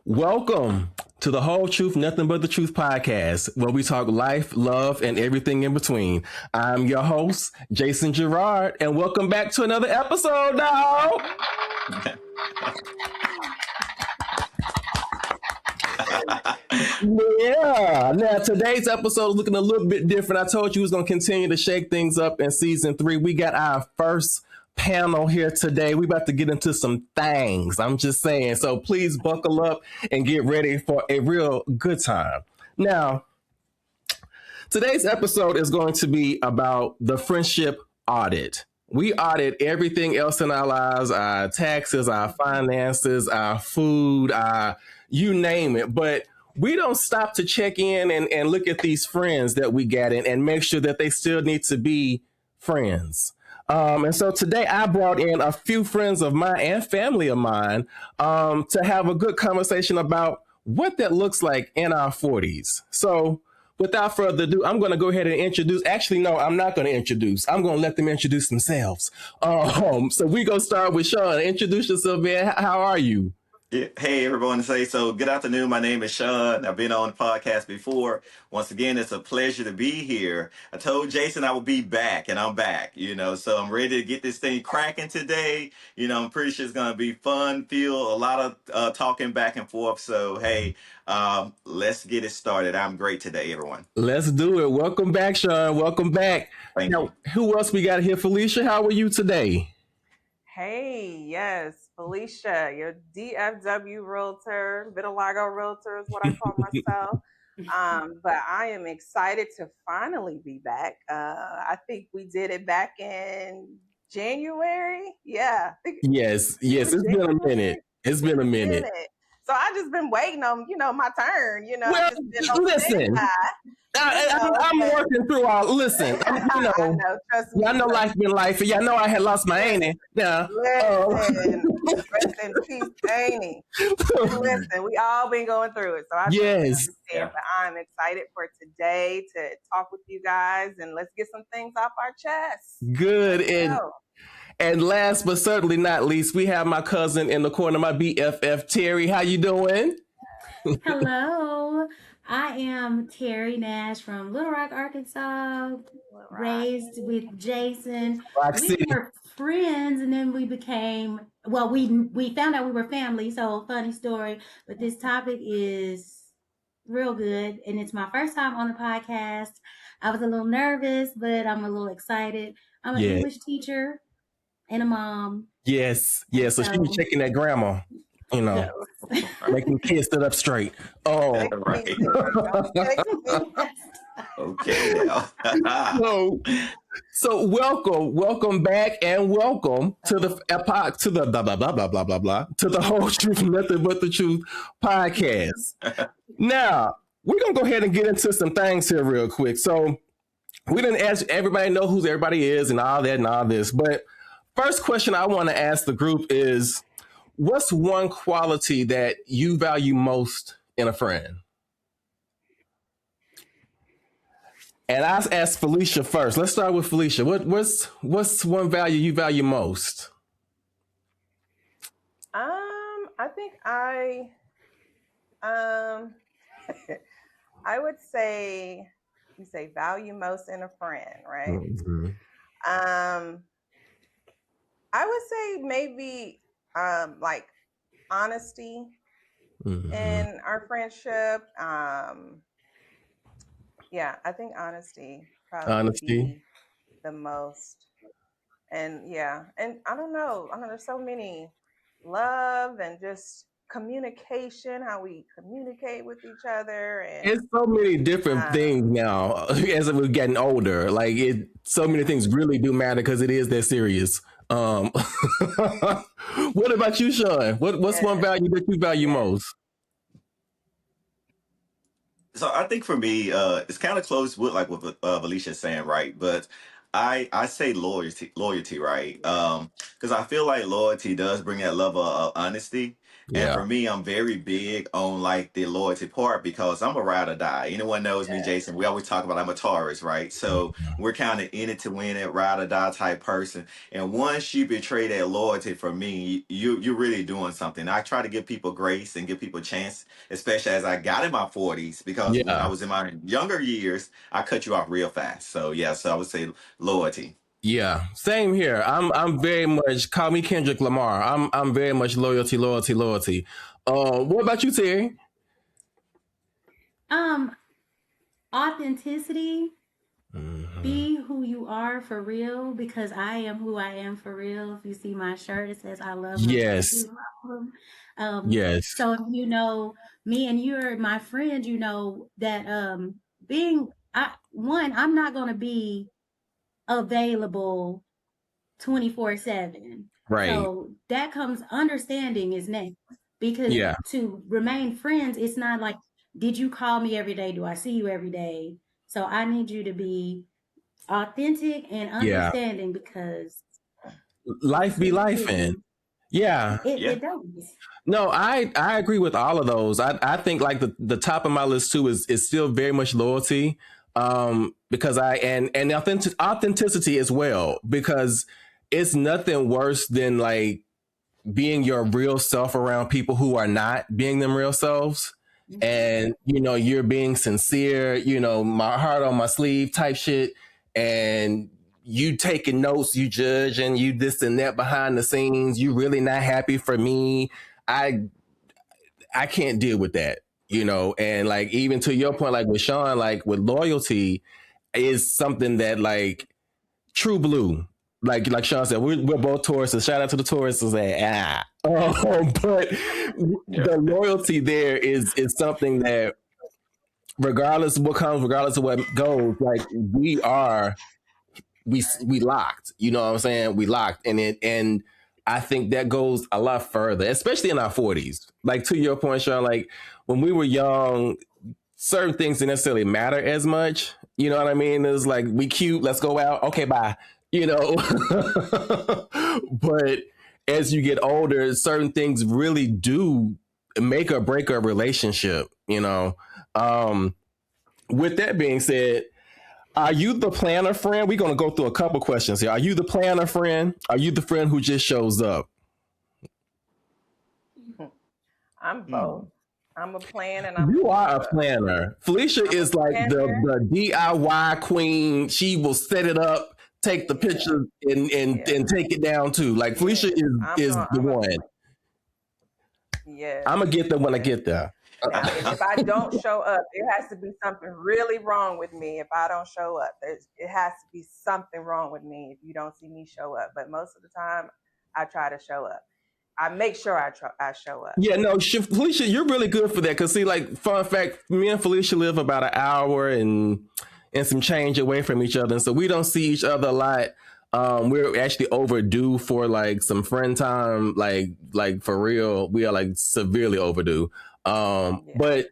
Welcome to the Whole Truth, Nothing But the Truth podcast, where we talk life, love, and everything in between. I'm your host, Jason Gerard, and welcome back to another episode, dog. Yeah. Now, today's episode is looking a little bit different. I told you we was going to continue to shake things up in season 3. We got our first panel here today. We about to get into some things. I'm just saying. So please buckle up and get ready for a real good time. Now, today's episode is going to be about the friendship audit. We audit everything else in our lives, our taxes, our finances, our food, you name it. But we don't stop to check in and look at these friends that we got and make sure that they still need to be friends. And so today I brought in a few friends of mine and family of mine to have a good conversation about what that looks like in our 40s. So without further ado, I'm going to go ahead and introduce. Actually, no, I'm not going to introduce. I'm going to let them introduce themselves. So we going to start with Shawn. Introduce yourself, man. How are you? Yeah. Hey, everyone. So good afternoon. My name is Shawn. I've been on the podcast before. Once again, it's a pleasure to be here. I told Jason I would be back, and I'm back, so I'm ready to get this thing cracking today. I'm pretty sure it's going to be fun, feel a lot of talking back and forth. So, hey, let's get it started. I'm great today, everyone. Let's do it. Welcome back, Shawn. Welcome back. Thank you. Who else we got here? Felicia, how are you today? Hey, yes, Felicia, your DFW realtor, Vitiligo realtor is what I call myself. But I am excited to finally be back. I think we did it back in January. Yeah. Yes. It's been a minute. It's been a minute. So I just been waiting on, my turn. Well, listen. I'm working through all. Listen, I know life been life. Y'all know I had lost my auntie. Yeah. Listen, rest in peace, auntie. Listen, we all been going through it. So but I'm excited for today to talk with you guys and let's get some things off our chest. Good. And last but certainly not least, we have my cousin in the corner, my BFF, Terrie. How you doing? Hello. I am Terrie Nash from Little Rock, Arkansas, raised with Jason. We were friends and then we became, we found out we were family, so funny story. But this topic is real good and it's my first time on the podcast. I was a little nervous, but I'm a little excited. I'm an English teacher and a mom. Yes. So she was checking that grandma. Making kids sit up straight. Oh, right. Okay. So welcome back, and welcome to the blah blah blah blah blah blah blah to the Whole Truth, Nothing But the Truth podcast. Now we're gonna go ahead and get into some things here real quick. So we didn't ask everybody know who everybody is and all that and all this, but first question I want to ask the group is, what's one quality that you value most in a friend? And I asked Felicia first. Let's start with Felicia. What's one value you value most? I think I would say, you say value most in a friend, right? Mm-hmm. I would say maybe like honesty in our friendship. I think honesty probably be the most. And I don't know, there's so many, love and just communication, how we communicate with each other. And it's so many different things now as we're getting older. Like so many things really do matter because it is that serious. What about you, Shawn? What's one value that you value most? So I think for me, it's kind of close with like what Felicia's saying, right? But I say loyalty, right? Because I feel like loyalty does bring that level of honesty. And Yeah. for me, I'm very big on like the loyalty part because I'm a ride or die. Anyone knows me, Jason, we always talk about I'm a Taurus, right? So we're kind of in it to win it, ride or die type person. And once you betray that loyalty for me, you're really doing something. I try to give people grace and give people a chance, especially as I got in my 40s, because when I Yeah. was in my younger years, I cut you off real fast. So yeah, so I would say loyalty. Yeah, same here. I'm very much, call me Kendrick Lamar. I'm very much loyalty, loyalty, loyalty. What about you, Terry? Um, Authenticity. Mm-hmm. Be who you are for real, because I am who I am for real. If you see my shirt, it says I love myself. Yes. Yes. So if you know me and you're my friend, you know that being I'm not gonna be available 24/7. Right. So that comes understanding is next. Because Yeah. to remain friends, it's not like, did you call me every day? Do I see you every day? So I need you to be authentic and Yeah. understanding, because Life be life in. simplicity, Yeah. Yeah. it does. No, I agree with all of those. I think like the top of my list too is still very much loyalty. Because and authenticity as well, because it's nothing worse than like being your real self around people who are not being them real selves. And you're being sincere, my heart on my sleeve type shit, and you taking notes, you judging, you this and that behind the scenes, you really not happy for me. I can't deal with that, and like even to your point, like with Shawn, like with loyalty is something that like true blue. Like Shawn said, we're both Tauruses. Shout out to the Tauruses. But Yeah. the loyalty there is something that, regardless of what comes, regardless of what goes, like we locked. You know what I'm saying? We locked in it, and I think that goes a lot further, especially in our 40s. Like to your point, Shawn, like when we were young, certain things didn't necessarily matter as much. You know what I mean? It's like, we cute, let's go out. Okay, bye. But as you get older, certain things really do make or break a relationship. With that being said, are you the planner friend? We're going to go through a couple questions here. Are you the planner friend? Are you the friend who just shows up? I'm both. I'm a plan and I'm You are a planner. Felicia is like the DIY queen. She will set it up, take the picture, and take it down too. Like Felicia is the one. Yeah. I'm gonna get there when I get there. If I don't show up, it has to be something really wrong with me. If I don't show up, it has to be something wrong with me if you don't see me show up. But most of the time, I try to show up. I make sure I show up. Yeah, no, Felicia, you're really good for that. Because see, like, fun fact, me and Felicia live about an hour and some change away from each other, and so we don't see each other a lot. We're actually overdue for like some friend time, like for real. We are like severely overdue. But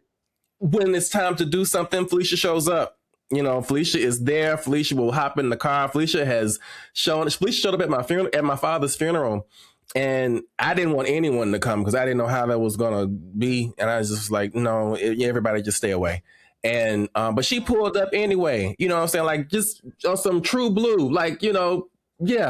when it's time to do something, Felicia shows up. Felicia is there. Felicia will hop in the car. Felicia showed up at my funeral, at my father's funeral. And I didn't want anyone to come because I didn't know how that was going to be. And I was just like, no, everybody just stay away. And, but she pulled up anyway, you know what I'm saying? Like just on some true blue, like, yeah.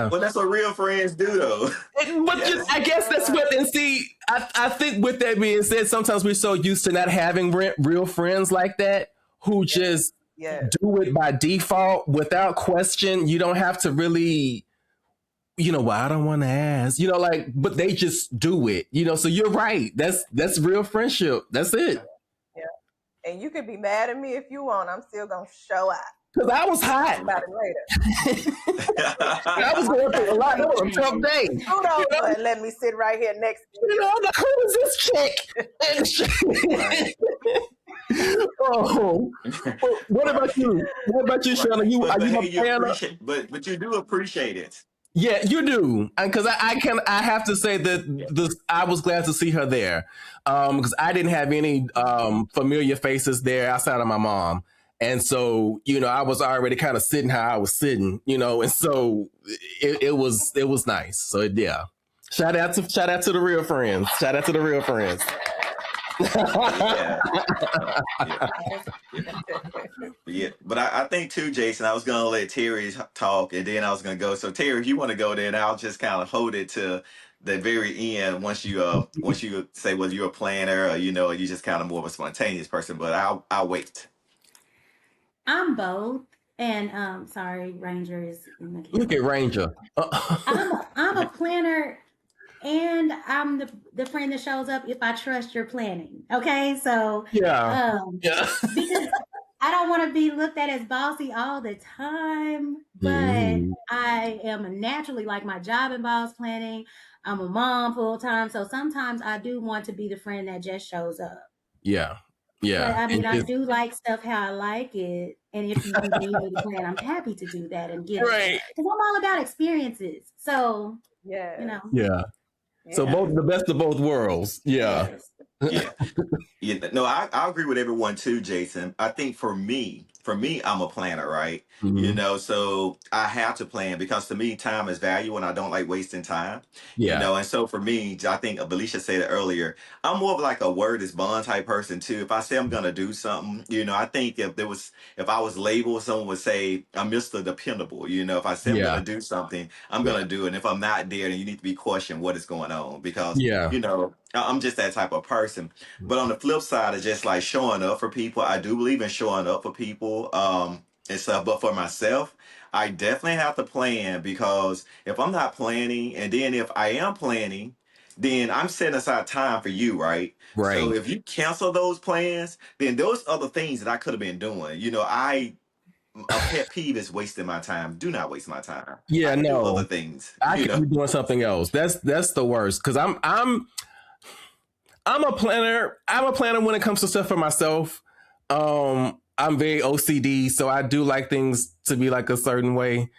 Well, that's what real friends do though. But yes. I guess that's what, and see, I think with that being said, sometimes we're so used to not having real friends like that who just do it by default without question. You don't have to really, well, I don't want to ask, but they just do it, so you're right. That's real friendship. That's it. Yeah. And you can be mad at me if you want. I'm still going to show up. Because I was hot. About it later. I was going through a lot. That was a tough day. Hold on, and let me sit right here next to you. I'm like, who is this chick? Oh, what about you? What about you, Shawn? Are you a fan? But you do appreciate it. Yeah, you do, because I have to say that I was glad to see her there, because I didn't have any familiar faces there outside of my mom, and so I was already kind of sitting how I was sitting, and so it was nice. So yeah, Shout out to the real friends. Shout out to the real friends. Yeah. Yeah. But I think too, Jason, I was gonna let Terry talk and then I was gonna go. So Terry, if you want to go, then I'll just kind of hold it to the very end once you say whether you're a planner or you just kind of more of a spontaneous person. But I'll wait. I'm both. And sorry, Ranger is in the camera. Look at Ranger. I'm a planner, and I'm the friend that shows up if I trust your planning. Okay, so yeah. Because I don't want to be looked at as bossy all the time, but I am naturally, like, my job involves planning. I'm a mom full time, so sometimes I do want to be the friend that just shows up. Yeah. But I mean, I do like stuff how I like it, and if you need me to plan, I'm happy to do that and get it. Because I'm all about experiences. So yeah, Yeah. So both the best of both worlds. Yeah. Yeah. Yeah. No, I agree with everyone too, Jason. I think for me, I'm a planner, right? So I have to plan because to me, time is value and I don't like wasting time. Yeah. And so for me, I think Felicia said it earlier, I'm more of like a word is bond type person too. If I say I'm gonna do something, I think if I was labeled, someone would say I'm Mr. Dependable. If I say I'm gonna do something, I'm gonna do it. And if I'm not there, then you need to be questioned what is going on because I'm just that type of person. But on the flip side, it's just like showing up for people. I do believe in showing up for people and stuff. But for myself, I definitely have to plan because if I'm not planning, and then if I am planning, then I'm setting aside time for you, right? Right. So if you cancel those plans, then those other things that I could have been doing, a pet peeve is wasting my time. Do not waste my time. Yeah, I can do other things. I could be doing something else. That's the worst because I'm a planner. I'm a planner when it comes to stuff for myself. I'm very OCD, so I do like things to be like a certain way.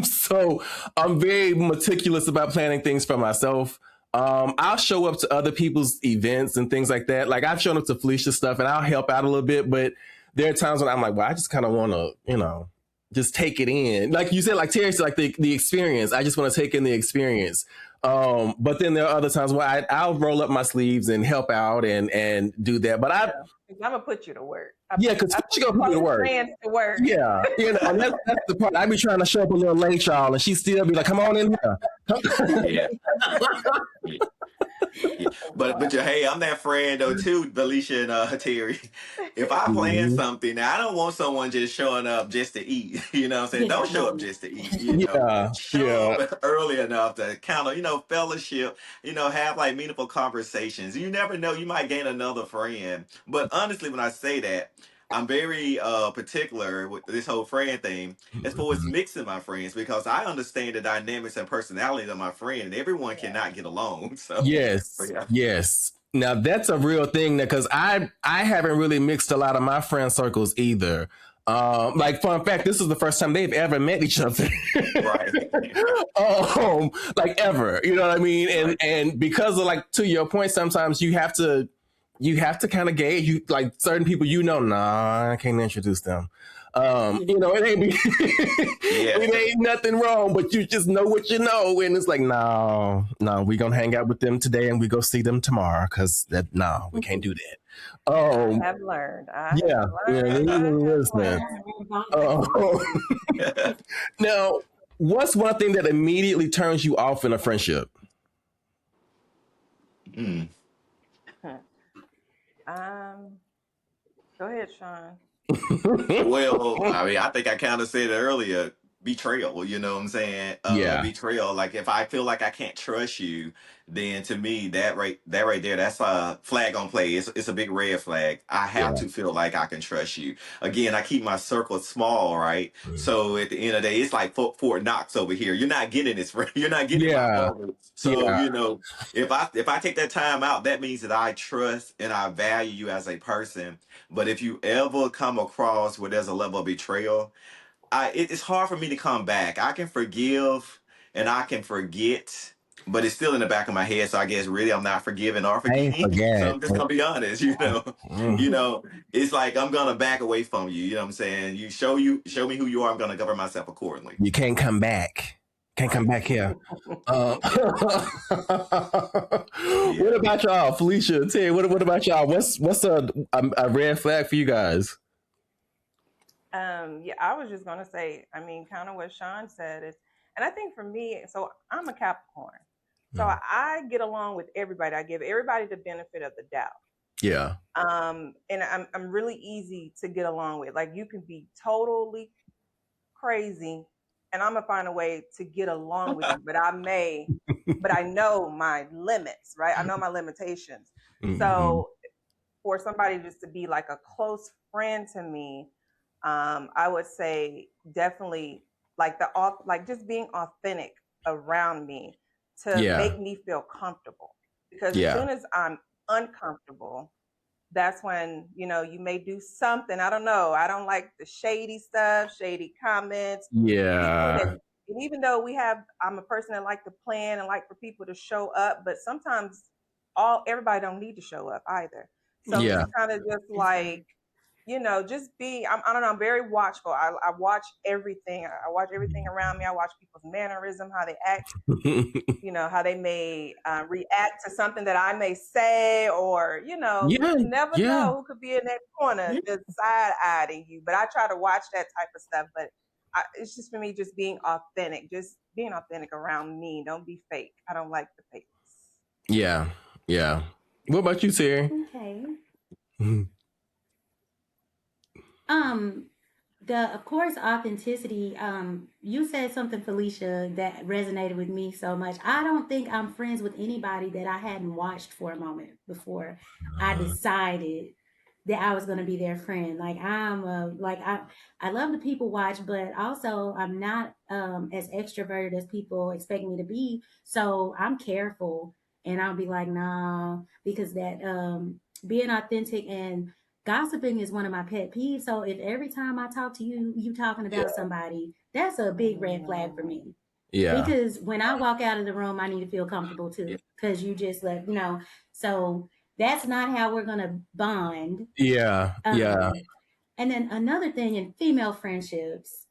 So I'm very meticulous about planning things for myself. I'll show up to other people's events and things like that. Like I've shown up to Felicia stuff and I'll help out a little bit, but there are times when I'm like, well, I just kind of want to, just take it in. Like you said, like Terry said, like the experience. I just want to take in the experience. But then there are other times where I'll roll up my sleeves and help out and do that. But I'm gonna put you to work. Because she gonna put you to work. Yeah, and that's the part. I be trying to show up a little late, y'all, and she still be like, "Come on in here." But hey, I'm that friend though too, Felicia and Terry. If I plan something, now I don't want someone just showing up just to eat. You know what I'm saying? Don't show up just to eat. Show up early enough to kind of, fellowship. Have like meaningful conversations. You never know, you might gain another friend. But honestly, when I say that, I'm very particular with this whole friend thing as far as mixing my friends because I understand the dynamics and personality of my friend and everyone cannot get along. So yes. Now that's a real thing because I haven't really mixed a lot of my friend circles either. Like fun fact, this is the first time they've ever met each other. Right. Like ever. You know what I mean? And because of like to your point, sometimes you have to kind of gauge like certain people, nah, I can't introduce them. It ain't it ain't nothing wrong, but you just know what you know, and it's like, no, we gonna hang out with them today and we go see them tomorrow because we can't do that. I have learned. Listen. Now, what's one thing that immediately turns you off in a friendship? Go ahead, Shawn. Well, I mean, I think I kind of said it earlier. Betrayal, you know what I'm saying? Betrayal. Like if I feel like I can't trust you, then to me that right there, that's a flag on play. It's a big red flag. I have to feel like I can trust you. Again, I keep my circle small, right? So at the end of the day, it's like Fort Knox over here. You're not getting this, you're not getting my bubble. So if I take that time out, that means that I trust and I value you as a person. But if you ever come across where there's a level of betrayal, it's hard for me to come back. I can forgive and I can forget, but it's still in the back of my head. So I guess really I'm not forgiving or forgetting. So I'm just gonna be honest, it's like I'm gonna back away from you. You know what I'm saying? You show me who you are. I'm gonna govern myself accordingly. You can't come back. Can't come back here. What Yeah. about y'all, Felicia, Terrie? What about y'all? What's a red flag for you guys? Yeah, I was just gonna say, I mean, kind of what Shawn said is, and I think for me, so I'm a Capricorn, so I get along with everybody. I give everybody the benefit of the doubt. Yeah. And I'm really easy to get along with. Like, you can be totally crazy, and I'm gonna find a way to get along with you. But I know my limits, right? I know my limitations. So for somebody just to be like a close friend to me, I would say definitely like just being authentic around me to make me feel comfortable. Because as soon as I'm uncomfortable, that's when, you may do something. I don't know. I don't like the shady stuff, shady comments. Yeah. And even though I'm a person that like to plan and like for people to show up, but sometimes everybody don't need to show up either. So it's kind of just like, just I don't know, I'm very watchful. I watch everything. I watch everything around me. I watch people's mannerism, how they act, how they may react to something that I may say, or, you never know who could be in that corner just side-eyeing you. But I try to watch that type of stuff. But it's just for me, just being authentic around me. Don't be fake. I don't like the fakes. Yeah. Yeah. What about you, Terrie? Okay. Of course, authenticity. You said something, Felicia, that resonated with me so much. I don't think I'm friends with anybody that I hadn't watched for a moment before I decided that I was going to be their friend. Like, I love the people watch, but also I'm not as extroverted as people expect me to be. So I'm careful, and I'll be like, nah, because that being authentic and gossiping is one of my pet peeves. So if every time I talk to you, you talking about somebody, that's a big red flag for me. Yeah. Because when I walk out of the room, I need to feel comfortable too. Because you just so that's not how we're gonna bond. Yeah. Yeah. And then another thing in female friendships,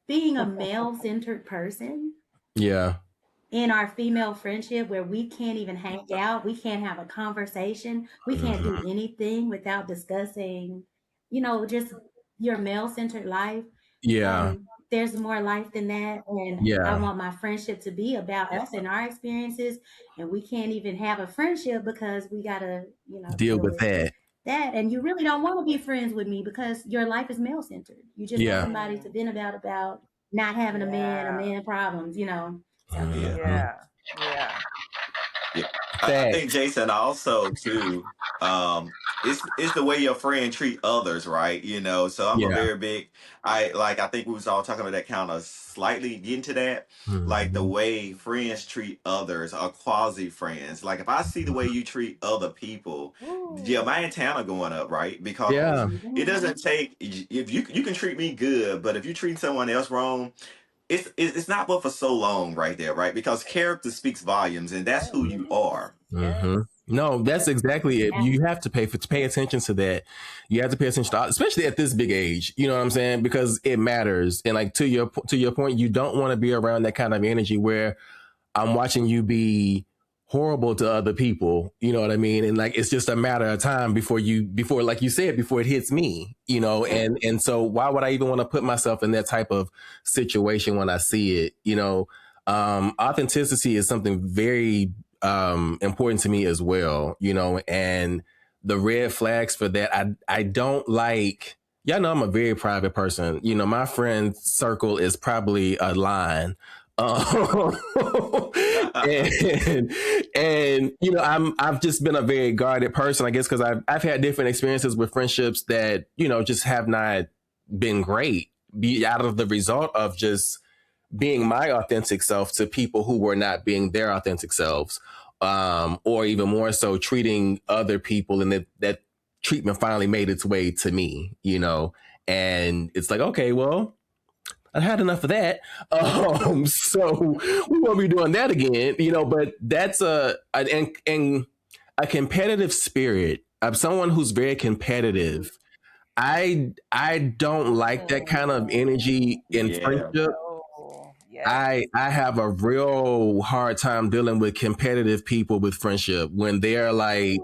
being a male-centered person. Yeah. In our female friendship, where we can't even hang out, we can't have a conversation, we can't do anything without discussing, just your male-centered life. Yeah. There's more life than that, and I want my friendship to be about us and our experiences, and we can't even have a friendship because we gotta, deal with that. And you really don't want to be friends with me because your life is male-centered. You just want somebody to vent about not having a man problems, So, Yeah. I think, Jason, also too, it's the way your friend treat others, right? So I'm a very big, I think we was all talking about that, kind of slightly getting to that, like the way friends treat others or quasi friends. Like if I see the way you treat other people, my antenna going up, right? Because it doesn't take, if you can treat me good, but if you treat someone else wrong, it's not but for so long right there, right? Because character speaks volumes, and that's who you are. No, that's exactly it. You have to pay attention to that. You have to pay attention to, especially at this big age. You know what I'm saying? Because it matters. And like to your point, you don't want to be around that kind of energy where I'm watching you be horrible to other people. You know what I mean? And like it's just a matter of time before like you said, before it hits me. And so why would I even want to put myself in that type of situation when I see it? Authenticity is something very important to me as well, and the red flags for that, I don't like. Y'all know I'm a very private person. My friend circle is probably a line. And I've just been a very guarded person, I guess, because I've had different experiences with friendships that just have not been great, be out of the result of just being my authentic self to people who were not being their authentic selves, or even more so treating other people, and that treatment finally made its way to me, and it's like, okay, well, I had enough of that. So we won't be doing that again, but that's a competitive spirit. I'm someone who's very competitive. I don't like that kind of energy in friendship. I have a real hard time dealing with competitive people with friendship when they're like,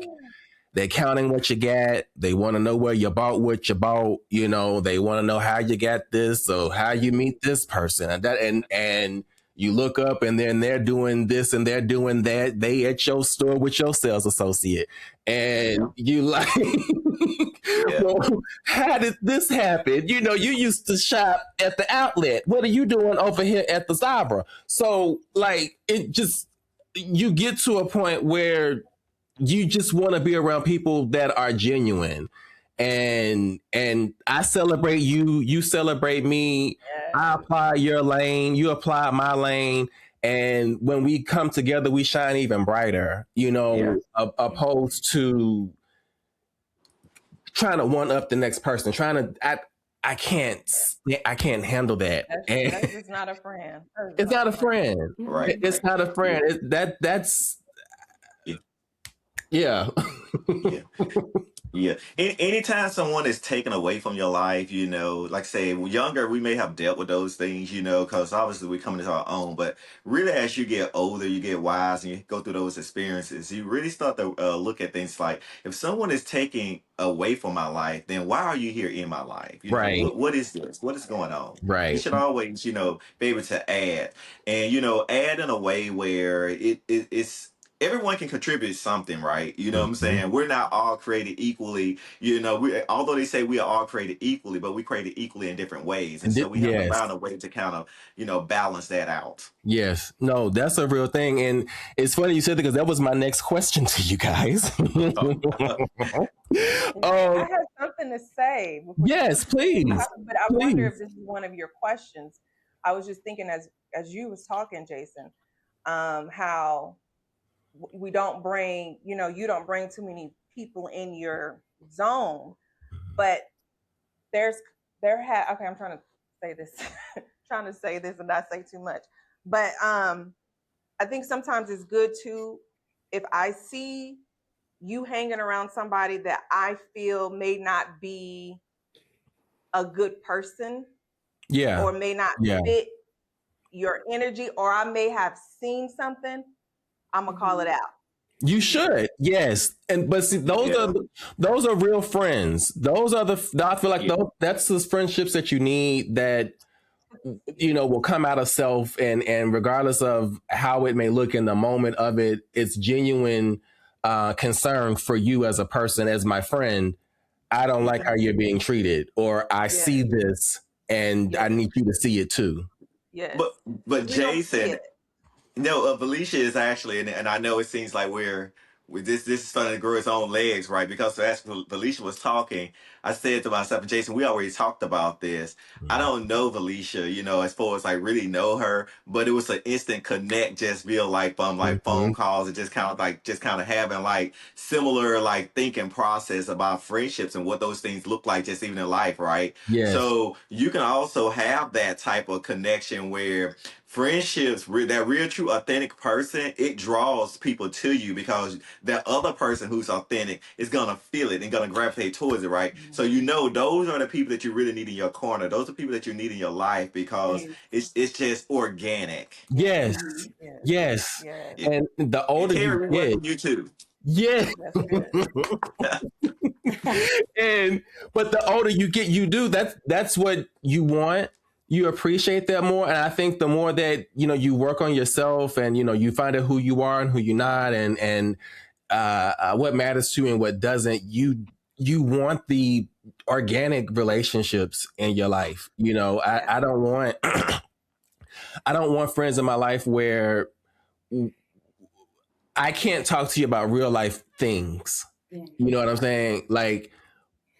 they're counting what you got. They want to know where you bought what you bought. You know, they want to know how you got this or how you meet this person and that. And you look up and then they're doing this and they're doing that. They at your store with your sales associate. And you like, well, how did this happen? You know, you used to shop at the outlet. What are you doing over here at the Zabra? So like, it just, you get to a point where you just want to be around people that are genuine, and I celebrate you, you celebrate me. I apply your lane, you apply my lane, and when we come together we shine even brighter, you know. Opposed to trying to one up the next person, trying to I can't handle that. That's just not a friend. It's not a friend, Right. It's not a friend. That's yeah. Yeah. Anytime someone is taken away from your life, you know, like I say, younger, we may have dealt with those things, you know, because obviously we're coming into our own. But really, as you get older, you get wise and you go through those experiences, you really start to look at things like, if someone is taking away from my life, then why are you here in my life? You know, what is this? What is going on? You should always, you know, be able to add and, you know, add in a way where it's everyone can contribute something, right? You know what I'm saying? We're not all created equally. You know, although they say we are all created equally, but we created equally in different ways. And so we have to find a way to kind of, you know, balance that out. Yes. No, that's a real thing. And it's funny you said that because that was my next question to you guys. I have something to say. Yes, please. But I wonder if this is one of your questions. I was just thinking as you was talking, Jason, how we don't bring, you know, you don't bring too many people in your zone, but okay, I'm trying to say this, and not say too much, but I think sometimes it's good to, if I see you hanging around somebody that I feel may not be a good person, or may not fit your energy, or I may have seen something, I'm gonna call it out. You should, yes, but see, those are real friends. Those are I feel like that's the friendships that you need, that you know will come out of self, and regardless of how it may look in the moment of it, it's genuine concern for you as a person, as my friend. I don't like how you're being treated, or I see this, and I need you to see it too. Yes, but Jason. No, Felicia is actually, and I know it seems like this is starting to grow its own legs, right? Because as Felicia was talking, I said to myself, Jason, we already talked about this. I don't know Felicia, you know, as far as like really know her, but it was an instant connect just via like phone calls and just kind of having like similar like thinking process about friendships and what those things look like just even in life, right? Yes. So you can also have that type of connection where friendships, that real, true, authentic person, it draws people to you because that other person who's authentic is gonna feel it and gonna gravitate towards it, right? So you know those are the people that you really need in your corner. Those are people that you need in your life because it's just organic. Yes. And the older you get, you too. Yeah. But the older you get, you do that's what you want. You appreciate that more, and I think the more that you know you work on yourself, and you know you find out who you are and who you're not, and what matters to you and what doesn't. You want the organic relationships in your life. You know, I don't want I don't want friends in my life where I can't talk to you about real life things. You know what I'm saying? Like,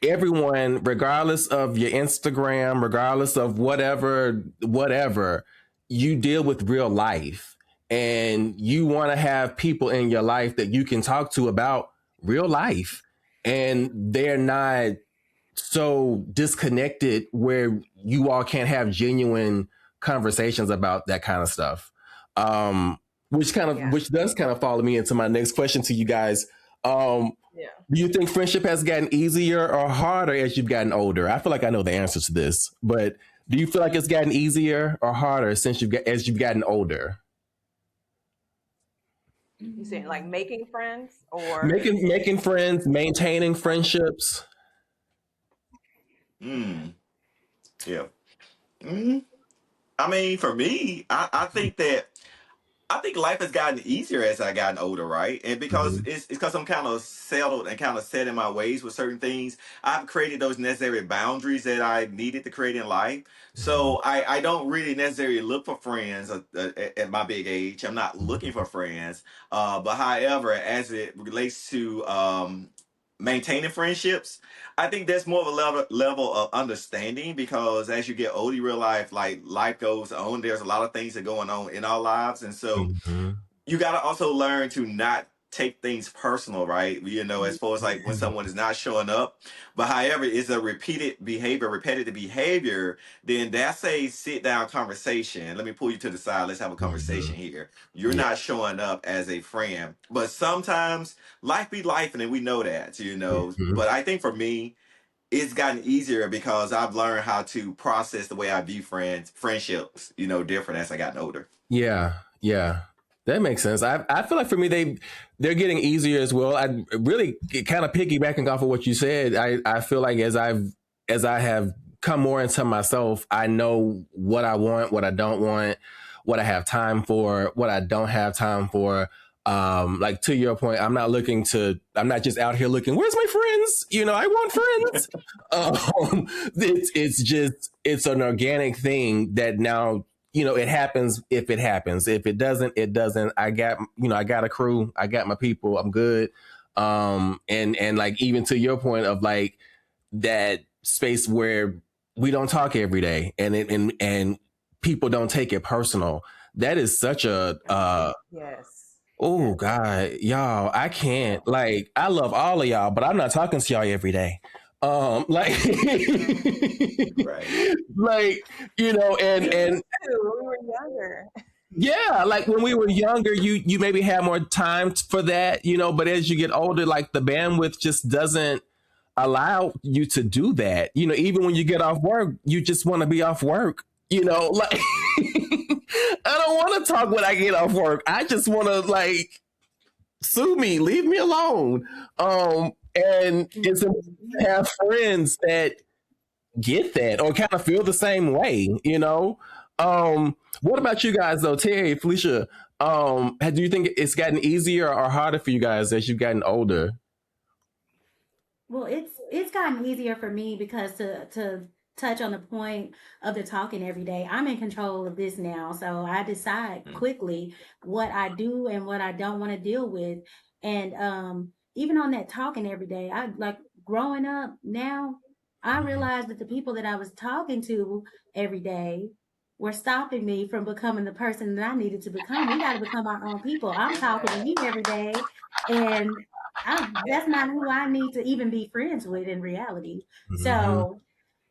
everyone, regardless of your Instagram, regardless of whatever, you deal with real life, and you want to have people in your life that you can talk to about real life, and they're not so disconnected where you all can't have genuine conversations about that kind of stuff. Which does kind of follow me into my next question to you guys. Do you think friendship has gotten easier or harder as you've gotten older? I feel like I know the answer to this, but Do you feel like it's gotten easier or harder since as you've gotten older? You saying like making friends or Making friends, maintaining friendships? Yeah. I mean, for me, I think life has gotten easier as I gotten older, right? And because Mm-hmm. it's because I'm kind of settled and kind of set in my ways with certain things, I've created those necessary boundaries that I needed to create in life. So I don't really necessarily look for friends at my big age. I'm not looking for friends. But however, as it relates to maintaining friendships, I think that's more of a level of understanding because as you get older, you realize like life goes on. There's a lot of things that are going on in our lives, and so Mm-hmm. you got to also learn to not take things personal, right? You know, as far as like when someone is not showing up, but however, it's a repetitive behavior, then that's a sit down conversation. Let me pull you to the side. Let's have a Mm-hmm. conversation here. You're Yeah. not showing up as a friend, but sometimes life be life, and we know that, you know. Mm-hmm. But I think for me, it's gotten easier because I've learned how to process the way I view friendships, you know, different as I gotten older. Yeah, yeah, that makes sense. I feel like for me they're getting easier as well. I really kind of piggybacking off of what you said. I feel like as I have come more into myself, I know what I want, what I don't want, what I have time for, what I don't have time for. Like to your point, I'm not just out here looking, where's my friends? You know, I want friends. It's an organic thing that now, you know, it happens if it happens. If it doesn't, it doesn't. I got a crew, I got my people, I'm good. And like even to your point of like that space where we don't talk every day and people don't take it personal. That is such a yes. oh Yes. God, y'all, I can't like I love all of y'all, but I'm not talking to y'all every day. Like Right. like, you know, We used and to when we were younger. yeah, like when we were younger, you maybe had more time for that, you know, but as you get older, like the bandwidth just doesn't allow you to do that. You know, even when you get off work, you just want to be off work. You know, like I don't want to talk when I get off work. I just want to like sue me, leave me alone. And it's important to have friends that get that or kind of feel the same way, you know? What about you guys though, Terrie, Felicia? Do you think it's gotten easier or harder for you guys as you've gotten older? Well, it's gotten easier for me because to touch on the point of the talking every day, I'm in control of this now. So I decide Mm. quickly what I do and what I don't want to deal with. And even on that talking every day, I like growing up now, I realized that the people that I was talking to every day were stopping me from becoming the person that I needed to become. We got to become our own people. I'm talking to you every day, and that's not who I need to even be friends with in reality. Mm-hmm. So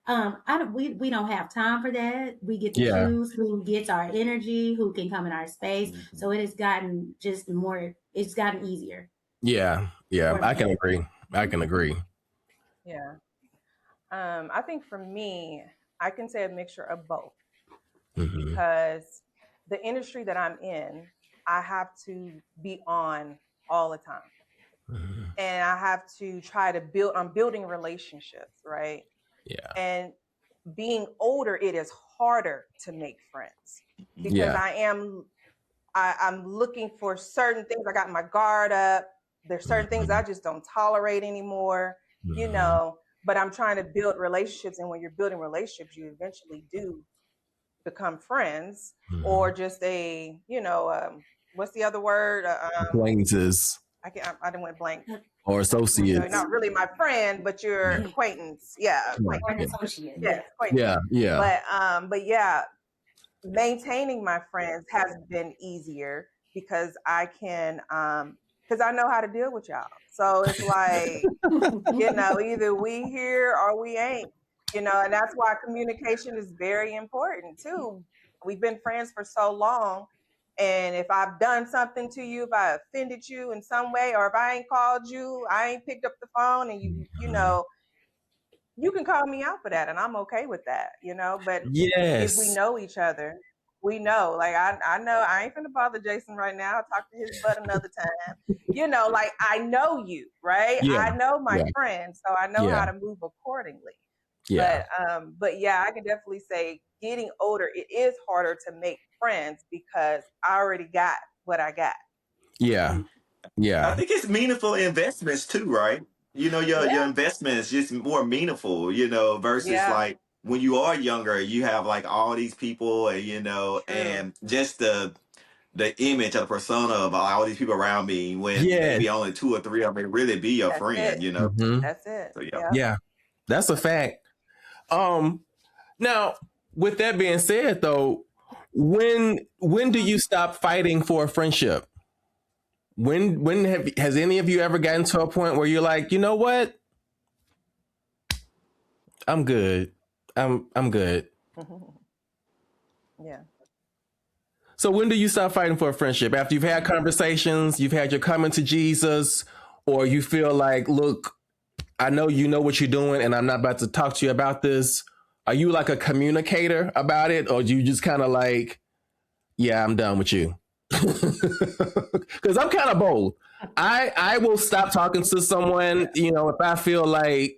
I don't, we don't have time for that. We get to Yeah, choose who gets our energy, who can come in our space. Mhm. So it has gotten just more. It's gotten easier yeah, yeah. for I me. can agree. I can agree. Yeah. I think for me, I can say a mixture of both Mm-hmm. because the industry that I'm in, I have to be on all the time. Mm-hmm. And I have to try to I'm building relationships, right? Yeah, And being older, it is harder to make friends because yeah. I'm looking for certain things. I got my guard up. There's certain things Mm-hmm. I just don't tolerate anymore, you Mm-hmm. know, but I'm trying to build relationships. And when you're building relationships, you eventually do become friends Mm-hmm. or just what's the other word? Acquaintances I didn't want blank. or You're associates. not really my friend, but you're Yeah, acquaintance. Yeah, yeah, Or an acquaintance. associate, Yes, yeah. acquaintance. yeah, yeah. But yeah, maintaining my friends has been easier because I can because I know how to deal with y'all. So it's like, either we here or we ain't, and that's why communication is very important too. We've been friends for so long. And if I've done something to you, if I offended you in some way, or if I ain't called you, I ain't picked up the phone and you Mhm. you can call me out for that, and I'm okay with that, you know. But if we Yes. know each other, we know. Like I know I ain't finna bother Jason right now. I'll talk to his butt another time. You know, like I know you, right? Yeah. I know my Yeah. friends, so I know Yeah. how to move accordingly. Yeah. But yeah, I can definitely say getting older, it is harder to make friends because I already got what I got. Yeah. I Yeah. think it's meaningful investments too, right? You know, your Yeah, investment is just more meaningful, you know, versus yeah, like when you are younger, you have like all these people and you know, true. and just the image of the persona of all these people around me when Yes. maybe only two or three of them may really be your That's it. friend, you know. Hmm. That's it. So yeah. Yeah. Yeah. That's a fact. Now, with that being said, though, when do you stop fighting for a friendship? Has any of you ever gotten to a point where you're like, you know what? I'm good. I'm good. Yeah. So when do you stop fighting for a friendship? After you've had conversations, you've had your coming to Jesus, or you feel like, look, I know you know what you're doing, and I'm not about to talk to you about this. Are you like a communicator about it, or do you just kind of like, yeah, I'm done with you? Because I'm kind of bold. I will stop talking to someone, you know, if I feel like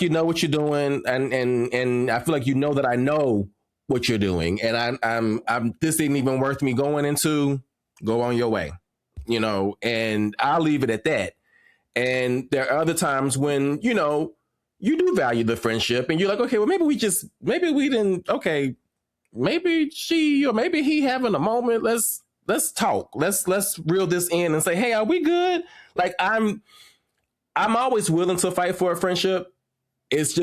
you know what you're doing, and I feel like you know that I know what you're doing, and I'm this ain't even worth me going into. Go on your way, you know, and I'll leave it at that. And there are other times when you do value the friendship, and you're like, okay, well, maybe we didn't. Okay, maybe she or maybe he having a moment. Let's talk. Let's reel this in and say, hey, are we good? Like I'm always willing to fight for a friendship. It's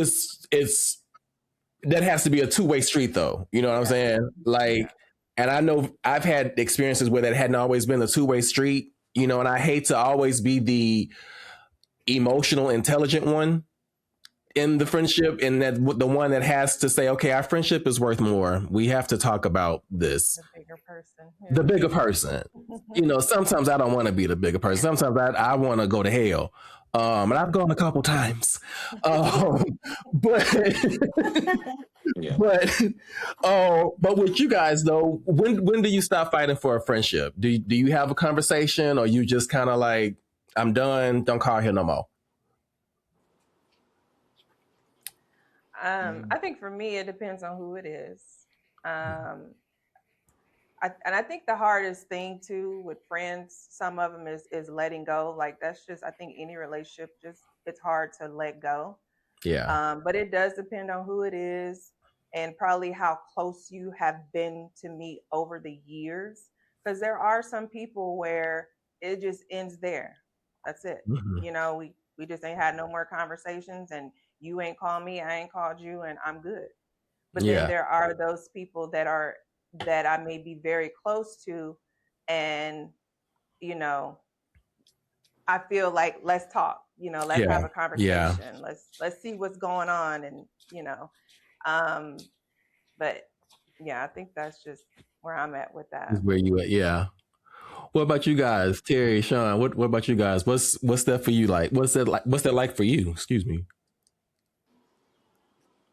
that has to be a two-way street though. You know what I'm Yeah. saying? Like, and I know I've had experiences where that hadn't always been a two-way street, you know, and I hate to always be the emotional, intelligent one in the friendship, and that the one that has to say, okay, our friendship is worth more. We have to talk about this. The bigger person. The Yeah. bigger person. You know, sometimes I don't want to be the bigger person. Sometimes I want to go to hell. And I've gone a couple times. But Yeah. but with you guys though, when do you stop fighting for a friendship? Do you have a conversation, or you just kind of like, I'm done, don't call here no more? I think for me, it depends on who it is. Um, and I think the hardest thing too with friends, some of them is letting go. Like that's just, I think any relationship, just it's hard to let go. Yeah. But it does depend on who it is and probably how close you have been to me over the years. Because there are some people where it just ends there. That's it. Mm-hmm. You know, we just ain't had no more conversations, and you ain't called me, I ain't called you, and I'm good. But then Yeah. there are those people that I may be very close to, and you know, I feel like let's talk. You know, let's Yeah. have a Yeah. conversation. Let's see what's going on, and you know, um, but yeah, I think that's just where I'm at with Is that. where you at? Yeah. What about you guys, Terrie, Shawn? What about you guys? What's that for you like? What's that like for you? Excuse me.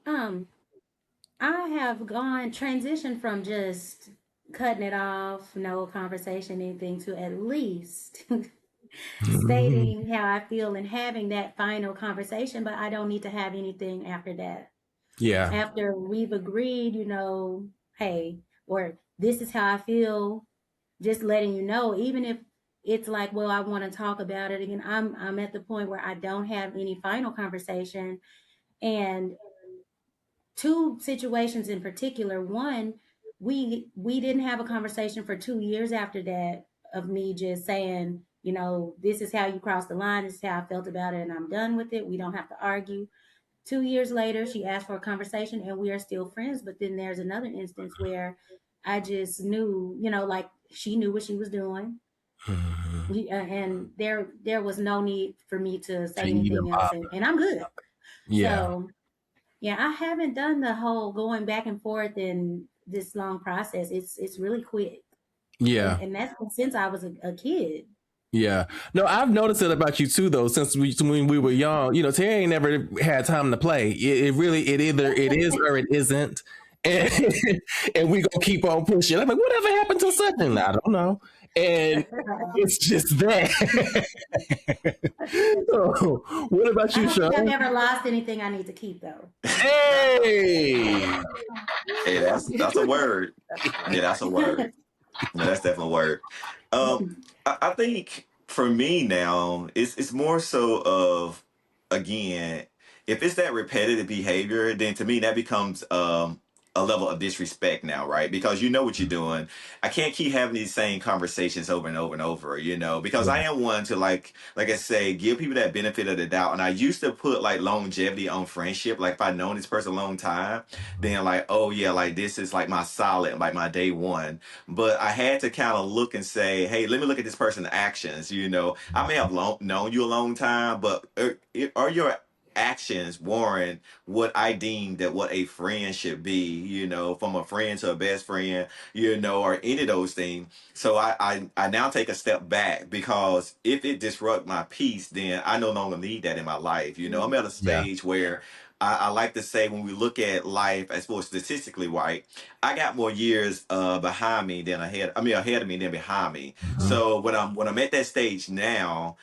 Um, I have gone transition from just cutting it off, no conversation, anything, to at least stating how I feel and having that final conversation, but I don't need to have anything after that. Yeah. After we've agreed, hey, or this is how I feel, just letting you know, even if it's like, well, I want to talk about it again. I'm at the point where I don't have any final conversation. And two situations in particular. One, we didn't have a conversation for 2 years after that, of me just saying, this is how you cross the line, this is how I felt about it, and I'm done with it. We don't have to argue. 2 years later, she asked for a conversation, and we are still friends. But then there's another instance where I just knew, like she knew what she was doing. And there was no need for me to say anything else, and I'm good. Yeah. So yeah, I haven't done the whole going back and forth in this long process. It's really quick, Yeah. and that's since I was a kid. Yeah. No, I've noticed it about you too, though. Since when we were young, Terrie ain't never had time to play. It really, it either it is or it isn't, and and we gonna keep on pushing. I'm like, whatever happened to such? And I don't know. And it's just that. So, what about you, I don't think I've Shawn? never lost anything I need to keep though. Hey. Hey, that's a word. Yeah, that's a word. No, that's definitely a word. I think for me now, it's more so of, again, if it's that repetitive behavior, then to me that becomes a level of disrespect now, right? Because you know what you're doing. I can't keep having these same conversations over and over and over, because I am one to like I say, give people that benefit of the doubt. And I used to put like longevity on friendship. Like if I've known this person a long time, then like, oh yeah, like this is like my solid, like my day one. But I had to kind of look and say, hey, let me look at this person's actions. I may have known you a long time, but are your actions warrant what I deem that what a friend should be, from a friend to a best friend, or any of those things. So I now take a step back, because if it disrupt my peace, then I no longer need that in my life. I'm at a Yeah. stage where I like to say, when we look at life as far as statistically, right, I got more years behind me than ahead of me than behind me. Mhm. So when I'm at that stage now,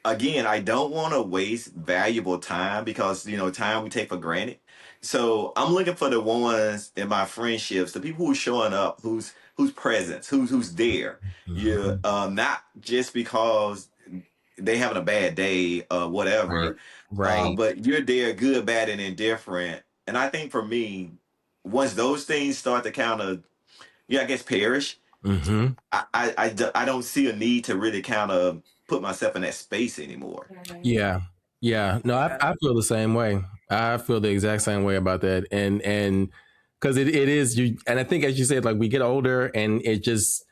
again, I don't want to waste valuable time, because time we take for granted. So I'm looking for the ones in my friendships, the people who's showing up, who's present, who's there. Yeah, Mhm. not just because they having a bad day, Right. whatever, Right. but you're there, good, bad, and indifferent. And I think for me, once those things start to kind of, I guess, perish, Mm-hmm. I don't see a need to really kind of put myself in that space anymore. Yeah. Yeah. No, Yeah. I feel the same way. I feel the exact same way about that. And because it is you, and I think, as you said, like, we get older and it just,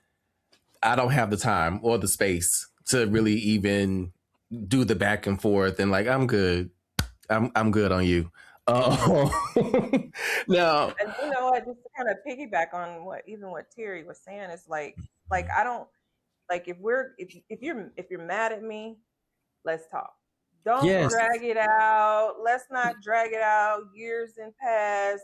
I don't have the time or the space to really even do the back and forth, and like, I'm good. I'm good on you. Uh, now, And you know what? Just to kind of piggyback on what Terrie was saying, is like I don't like, if you're mad at me, let's talk. Don't yes. drag it out. Let's not drag it out years in past,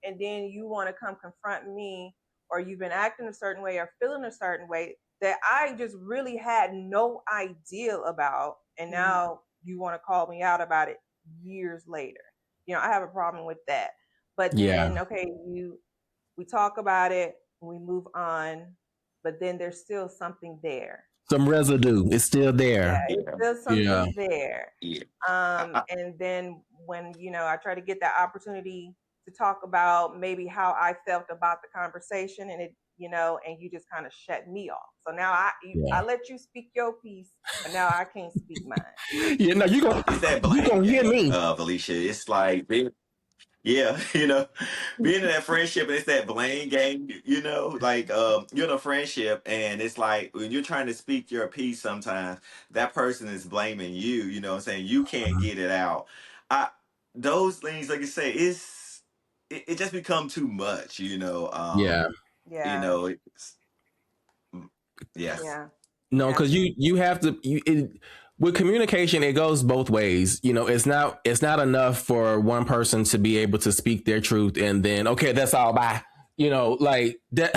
and then you want to come confront me, or you've been acting a certain way or feeling a certain way that I just really had no idea about, and now you want to call me out about it years later. I have a problem with that. But Yeah. then, okay, we talk about it, we move on, but then there's still something there. Some residue. It's still Yeah, there. it's Yeah, still Yeah. something there. yeah. I, And then when, I try to get that opportunity to talk about maybe how I felt about the conversation, and and you just kind of shut me off. So now I Yeah. let you speak your piece, but now I can't speak mine. Yeah. No, it's that you blame gonna hear game, me. Felicia. It's like yeah, being in that friendship, and it's that blame game, like you're in a friendship, and it's like when you're trying to speak your piece, sometimes that person is blaming you, what I'm saying, you can't get it out. I Those things, like you say, it just become too much, Yeah. Yeah, it's, yes. yeah, No, yeah, because you have to with communication, it goes both ways. It's not enough for one person to be able to speak their truth and then, okay, that's all, bye. Like that.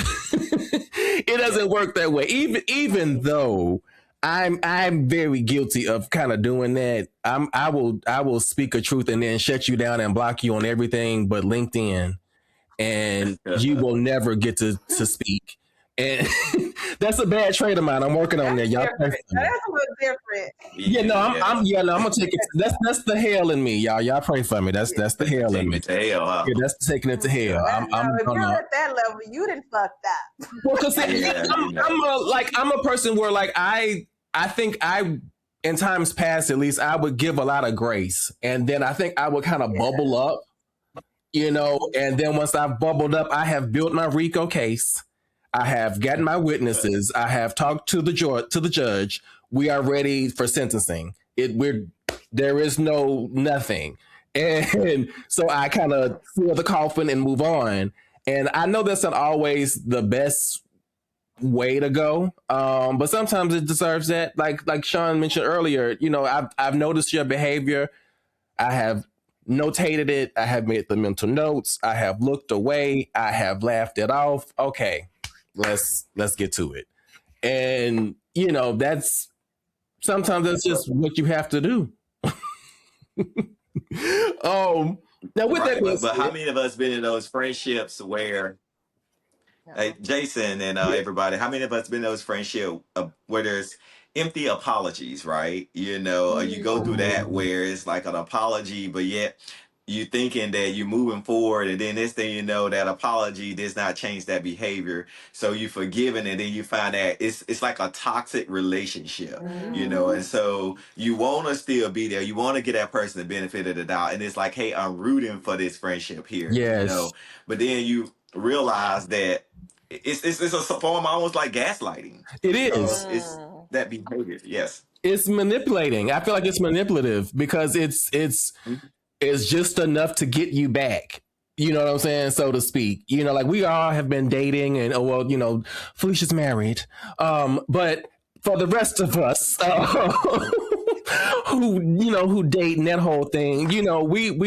It doesn't work that way. Even though I'm very guilty of kind of doing that. I will speak a truth and then shut you down and block you on everything but LinkedIn, and you will never get to speak. And that's a bad trait of mine. I'm working on that's that. Y'all pray different. for me. That's a little different. Yeah, no, Yeah, I'm gonna take it. That's the hell in me, y'all. Y'all pray for me. That's the hell in taking me. it to hell, huh? Yeah, that's taking it to hell. Now, I'm if you're gonna. at that level, you didn't fucked up. Well, cause Yeah, I'm a person where, like, I think in times past, at least, I would give a lot of grace, and then I think I would kind of Yeah. bubble up, and then once I've bubbled up, I have built my RICO case. I have gotten my witnesses. I have talked to the judge. We are ready for sentencing. There is nothing, and so I kind of seal the coffin and move on. And I know that's not always the best way to go. But sometimes it deserves that. Like Shawn mentioned earlier, I've noticed your behavior. I have notated it. I have made the mental notes. I have looked away. I have laughed it off. Okay, let's get to it. And that's sometimes that's just what you have to do. Now with that being But how said, many of us been in those friendships where hey, Jason and everybody, how many of us been in those friendship where there's empty apologies, right? Or you go through that where it's like an apology, but yet you thinking that you're moving forward, and then this thing that apology does not change that behavior, so you forgiven, and then you find that it's like a toxic relationship, and so you want to still be there, you want to get that person the benefit of the doubt, and it's like, hey, I'm rooting for this friendship here, yes, but then you realize that it's a form almost like gaslighting it because is. it's that behavior. Yes. It's manipulating. I feel like it's manipulative because it's just enough to get you back. You know what I'm saying, so to speak. Like we all have been dating, and Felicia's married. But for the rest of us who date and that whole thing, we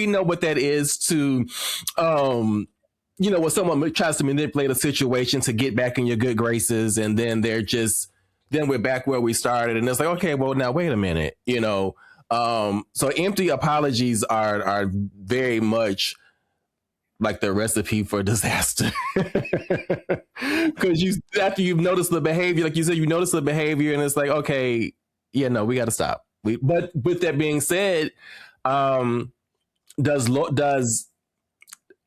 know what that is to when someone tries to manipulate a situation to get back in your good graces, and then then we're back where we started, and it's like, okay, well, now wait a minute, so empty apologies are very much like the recipe for disaster. Because after you've noticed the behavior, like you said, you notice the behavior, and it's like, okay, yeah, no, we got to stop. But with that being said, does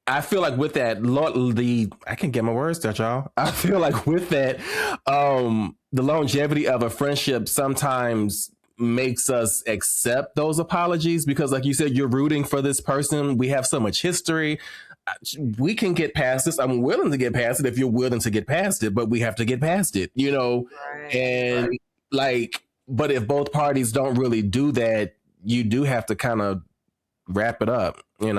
I feel like with that, I can't get my words there, y'all. I feel like with that, the longevity of a friendship sometimes makes us accept those apologies because, like you said, you're rooting for this person. We have so much history. We can get past this. I'm willing to get past it if you're willing to get past it, but we have to get past it, Right. And but if both parties don't really do that, you do have to kind of wrap it up, and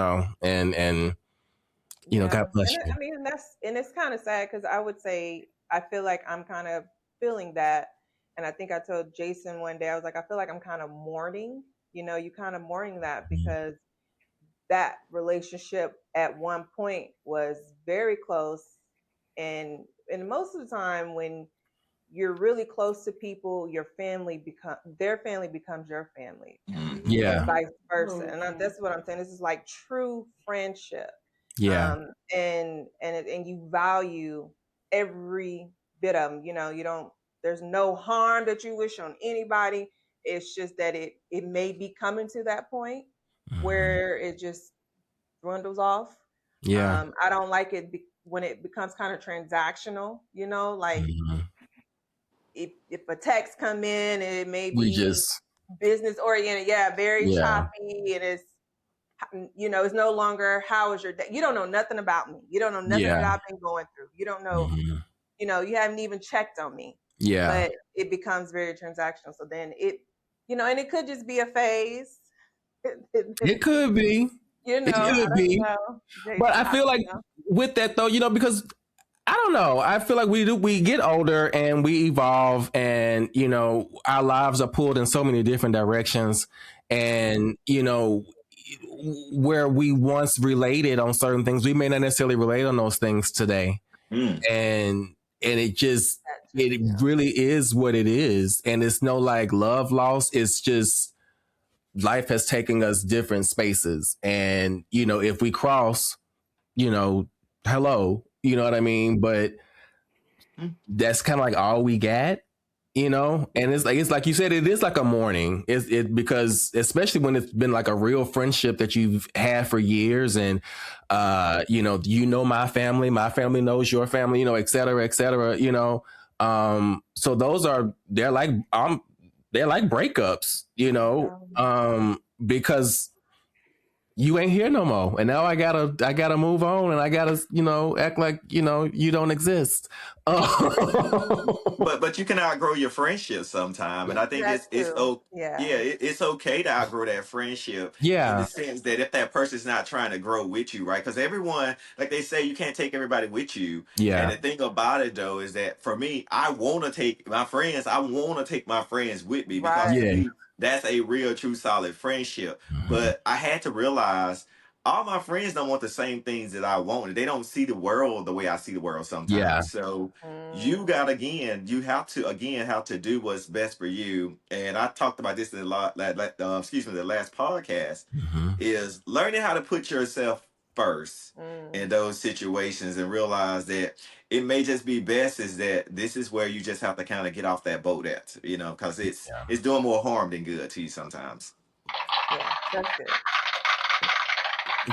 God bless you. I mean, it's kind of sad because I would say I feel like I'm kind of feeling that, and I think I told Jason one day, I was like, I feel like I'm kind of mourning. You kind of mourning that because that relationship at one point was very close, and most of the time when you're really close to people, their family becomes your family, Yeah, and vice versa. And that's what I'm saying. This is like true friendship. Yeah. And you value every bit of them. You don't. There's no harm that you wish on anybody. It's just that it may be coming to that point where it just dwindles off. Yeah. I don't like it when it becomes kind of transactional. Like if a text come in, it may We be just business oriented. Yeah, very choppy, and it's no longer how is your day. You don't know nothing about me. You don't know nothing that I've been going through. You don't know. You haven't even checked on me. Yeah. But it becomes very transactional. So then it, and it could just be a phase. It could be. It could be. But I feel like with that though, because I don't know. I feel like we get older and we evolve, and our lives are pulled in so many different directions, and where we once related on certain things, we may not necessarily relate on those things today. And it really is what it is. And it's no like love lost. It's just life has taken us different spaces. And, if we cross, hello, you know what I mean? But that's kind of like all we got, and it's like you said, it is like a mourning. Because especially when it's been like a real friendship that you've had for years, and my family knows your family, et cetera, et cetera, so they're like breakups, because you ain't here no more, and now I gotta move on, and I gotta act like you don't exist. But you can outgrow your friendship sometime, and I think That's it's true. oh Yeah. yeah, it's okay to outgrow that friendship in the Yeah, sense that if that person's not trying to grow with you, right? Because everyone, like they say, you can't take everybody with you. And yeah, the thing about it though is that for me, I want to take my friends. I want to take my friends with me because to Right. yeah. me, that's a real, true, solid friendship. Mhm. But I had to realize all my friends don't want the same things that I want. They don't see the world the way I see the world Yeah, sometimes. So you Mm, got again, you have to do what's best for you. And I talked about this in a lot, the last podcast hmm, is learning how to put yourself first mm. in those situations and realize that it may just be best is that this is where you just have to kind of get off that boat at, because it's doing more harm than good to you sometimes. Yeah, that's good.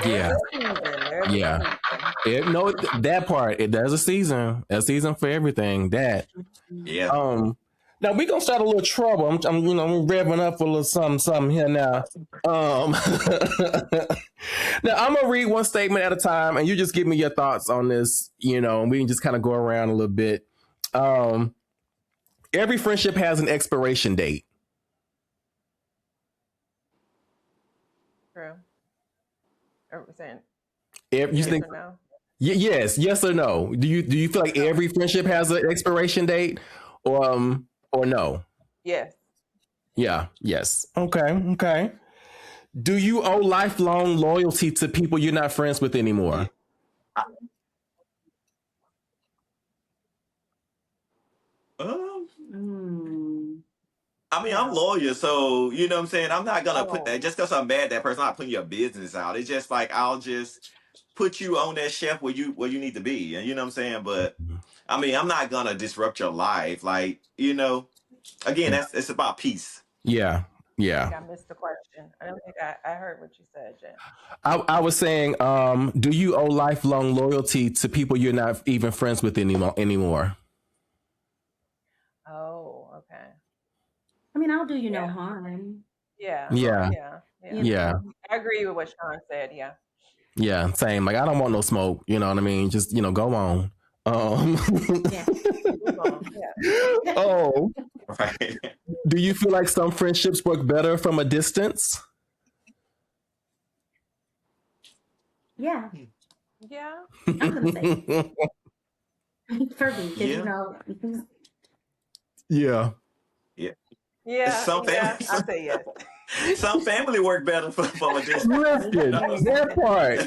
There's yeah, a season. There's a yeah. season. No, that part. There's a season for everything. That Yeah. um. Now we gonna start a little trouble. I'm revving up for a little something here now. Um. Now I'm gonna read one statement at a time, and you just give me your thoughts on this. And we can just kind of go around a little bit. Um. Every friendship has an expiration date. True. Or we're saying You yes think or no? yes or no? Do you feel like No. every friendship has an expiration date, or no? Yes. Yeah. Yes. Okay. Do you owe lifelong loyalty to people you're not friends with Yeah. anymore? I, um, Mm. I mean, I'm No. loyal, so you know what I'm saying. I'm not gonna put that Oh. just because I'm mad at that person. I'm not putting your business out. It's just like I'll just put you on that shelf where you need to be, and you know what I'm saying. But I mean, I'm not gonna disrupt your life, like Again, it's about peace. Yeah. I think Yeah. I missed the question. I don't think I heard what you said, Jen. I was saying, do you owe lifelong loyalty to people you're not even friends with anymore? Oh, okay. I mean, I'll do you no Yeah. harm. Yeah. Yeah. Right. Yeah. You Yeah. Yeah. know. I agree with what Shawn said. Yeah. Yeah. Same. Like I don't want no smoke. You know what I mean? Just go on. Um. Yeah. Move on. Yeah. Oh. Right. Do you feel like some friendships work better from a distance? Yeah. Yeah. I'm gonna say for me, because Yeah. Yeah. Yeah. Yeah. Some Yeah. families, I say yes. some family work better from a distance. Listen, that part.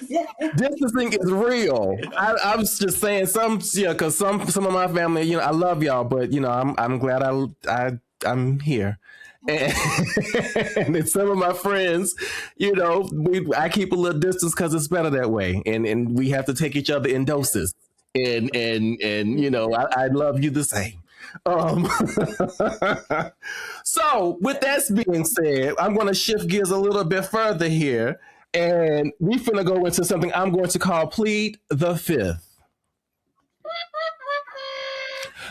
Distancing is real. Yeah. I was just saying because some of my family, I love y'all, but I'm glad I'm here. And, and then some of my friends, I keep a little distance because it's better that way, and we have to take each other in doses. And I love you the same. Um, so with that being said, I'm going to shift gears a little bit further here, and we're finna go into something I'm going to call Plead the Fifth.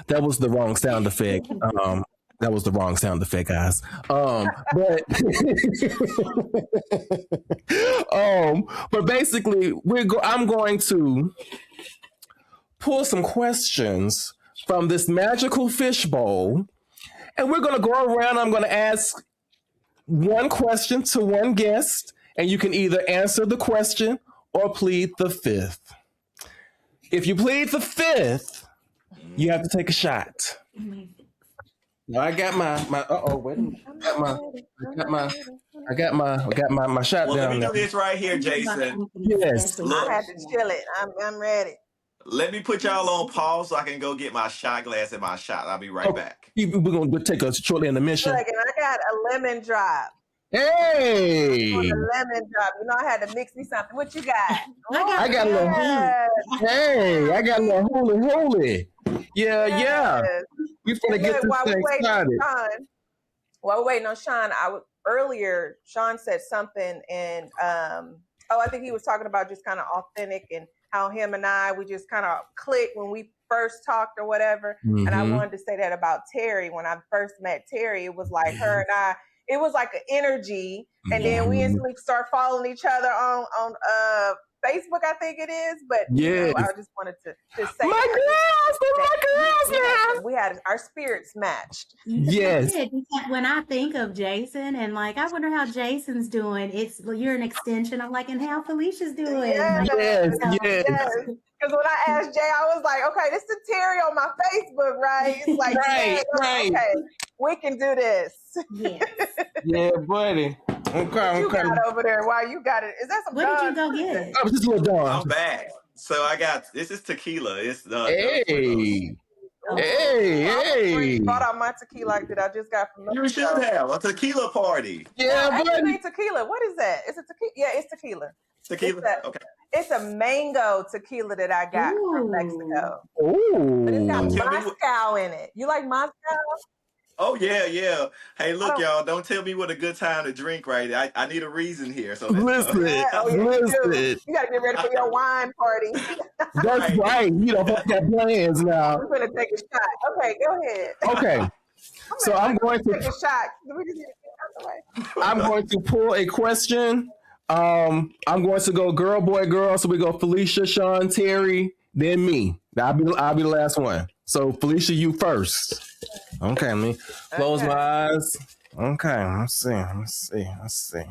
That was the wrong sound effect. That was the wrong sound effect, guys. But but basically, I'm going to pull some questions from this magical fishbowl, and we're going to go around. I'm going to ask one question to one guest, and you can either answer the question or plead the fifth. If you plead the fifth, you have to take a shot. Now I got my wait a minute. I got my shot Well, let me down do there. this right here, Jason. Yes. I Look, had to chill it. I'm ready. let me put y'all on pause so I can go get my shot glass and my shot. I'll be right Oh, back. we're gonna take a short intermission. Look, and I got a lemon drop. Hey, On a lemon drop. I had to mix me something. What you got? I got a little. Yes. Hey, I got a little holy. Yeah. Yes. We finna get Look, this while thing we're waiting on started. Shawn, earlier Shawn said something, and I think he was talking about just kind of authentic and how him and we just kind of clicked when we first talked or whatever. Mm-hmm. And I wanted to say that about Terrie. When I first met Terrie, it was like her and it was like an energy, and then we instantly start following each other on Facebook, I think it is. But you know, I just wanted to say my girls now. We had our spirits matched. Yes. When I think of Jason and like, I wonder how Jason's doing. You're an extension. I'm like, and how Felicia's doing. Yes. Because when I asked Jay, I was like, okay, this is Terrie on my Facebook, right? It's like, right. Okay, we can do this. Yes. Yeah, buddy. Okay. What you got over there? Why you got it? Is that some? What did you go get? Oh, just a little dog. I'm back. So I got, this is tequila. It's hey. Brought out my tequila that I just got from. You should have a tequila party. Yeah, buddy. Tequila. What is that? Is it tequila? Yeah, it's tequila. Tequila. Okay. It's a mango tequila that I got from Mexico. Ooh. But it's got Moscow in it. You like Moscow? Oh, yeah. Hey, look, y'all, don't tell me what a good time to drink, right? I need a reason here. So listen. You got to get ready for your wine party. That's right. You don't have plans now. We're going to take a shot. Okay, go ahead. Okay. So I'm going to take a shot. We just need to get out the way. I'm going to pull a question. I'm going to go girl, boy, girl. So we go Felicia, Shawn, Terrie, then me. I'll be the last one. So Felicia, you first. Okay, let me close my eyes. Okay, let's see.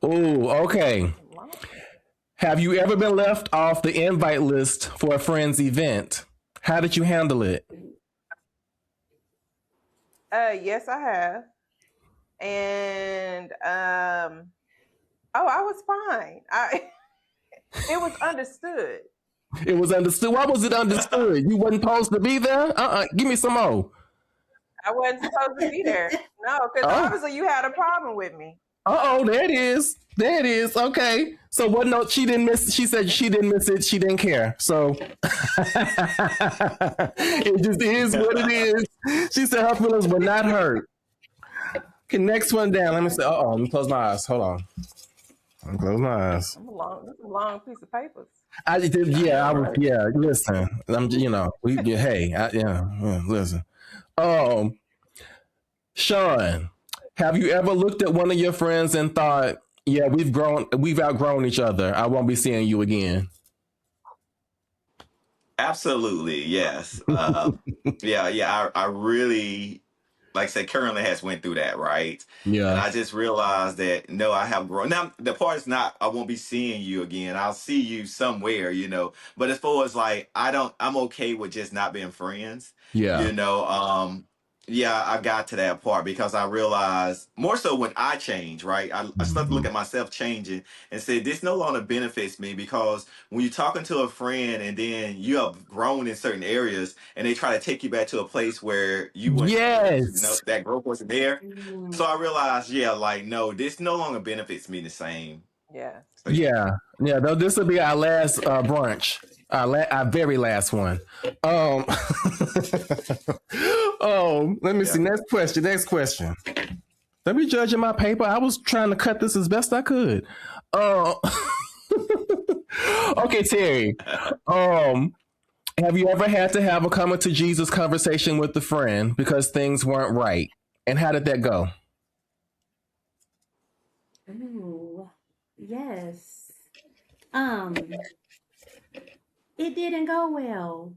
Oh, okay. Have you ever been left off the invite list for a friend's event? How did you handle it? Yes, I have. And I was fine. It was understood. It was understood. Why was it understood? You wasn't supposed to be there? Give me some more. I wasn't supposed to be there. No, because obviously you had a problem with me. There it is. Okay. So what note she didn't miss? She said she didn't miss it. She didn't care. So it just is what it is. She said her feelings were not hurt. Okay, next one down. Let me say, let me close my eyes. Hold on. I'm close my eyes. That's a long piece of paper. Listen, listen. Shawn, have you ever looked at one of your friends and thought, yeah, we've outgrown each other. I won't be seeing you again? Absolutely, yes. I really, like I said, currently has went through that, right? Yeah. And I just realized that, no, I have grown. Now, the part is not, I won't be seeing you again. I'll see you somewhere, But as far as like, I'm okay with just not being friends. Yeah. I got to that part because I realized more so when I change, right? I started to look at myself changing and say, this no longer benefits me, because when you're talking to a friend and then you have grown in certain areas and they try to take you back to a place where you weren't, that growth wasn't there. So I realized, no, this no longer benefits me the same. Yeah. So, This will be our last brunch. Our very last one. Let me see. Next question. Let me judge in my paper. I was trying to cut this as best I could. Okay, Terrie. Have you ever had to have a coming to Jesus conversation with a friend because things weren't right? And how did that go? Ooh, yes. It didn't go well.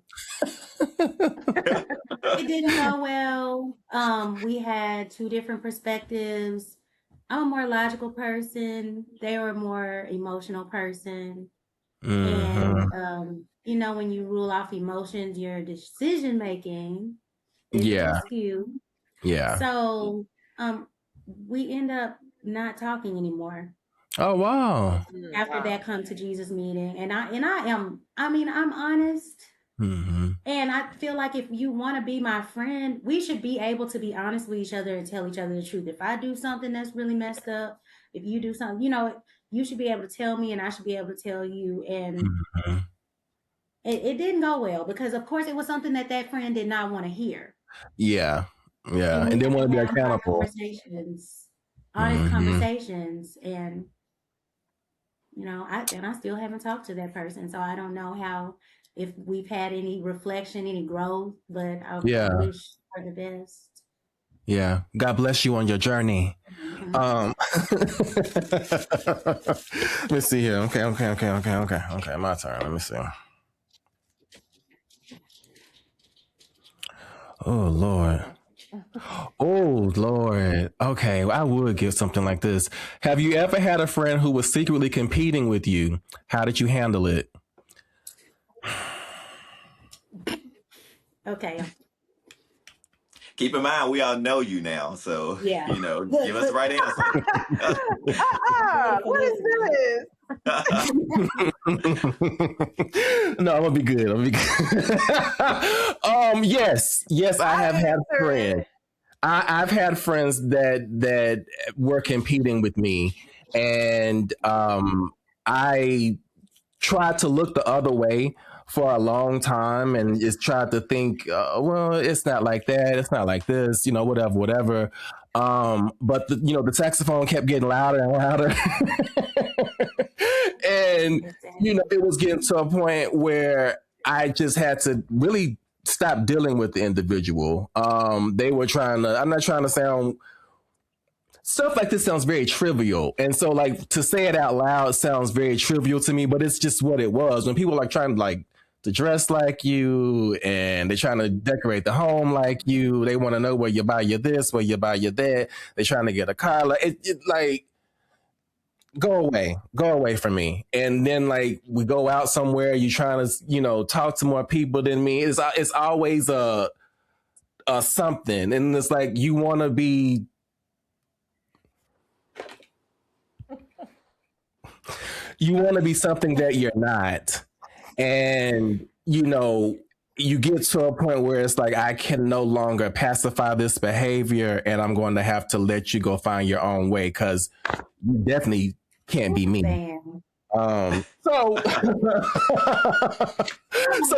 We had two different perspectives. I'm a more logical person. They were a more emotional person. Mm-hmm. And, when you rule off emotions, your decision making is skewed. Yeah. So we end up not talking anymore. Oh, wow. After that come to Jesus meeting. And I'm honest. Mm-hmm. And I feel like if you want to be my friend, we should be able to be honest with each other and tell each other the truth. If I do something that's really messed up, if you do something, you should be able to tell me and I should be able to tell you. And it didn't go well because, of course, it was something that friend did not want to hear. Yeah. Yeah. And they want to be accountable. Honest conversations. And I still haven't talked to that person, so I don't know how if we've had any reflection, any growth, but I wish her the best. Yeah. God bless you on your journey. Let me see here. Okay. My turn. Let me see. Oh, Lord. Oh, Lord. Okay, I would give something like this. Have you ever had a friend who was secretly competing with you? How did you handle it? Okay. Keep in mind, we all know you now, so yeah, give us the right answer. What is this? No, I'm gonna be good. Yes, I have had friends. I've had friends that were competing with me, and I tried to look the other way for a long time and just tried to think, well, it's not like that. It's not like this, whatever. But the saxophone kept getting louder and louder. And, it was getting to a point where I just had to really stop dealing with the individual. They were I'm not trying to sound, stuff like this sounds very trivial. And so like to say it out loud sounds very trivial to me, but it's just what it was. When people are trying to dress like you and they're trying to decorate the home like you, they want to know where you buy your this, where you buy your that. They're trying to get a car. Like go away from me. And then like we go out somewhere, you trying to, talk to more people than me. It's always a something. And it's like, you want to be, something that you're not. And, you get to a point where it's like, I can no longer pacify this behavior and I'm going to have to let you go find your own way because you definitely can't be me. So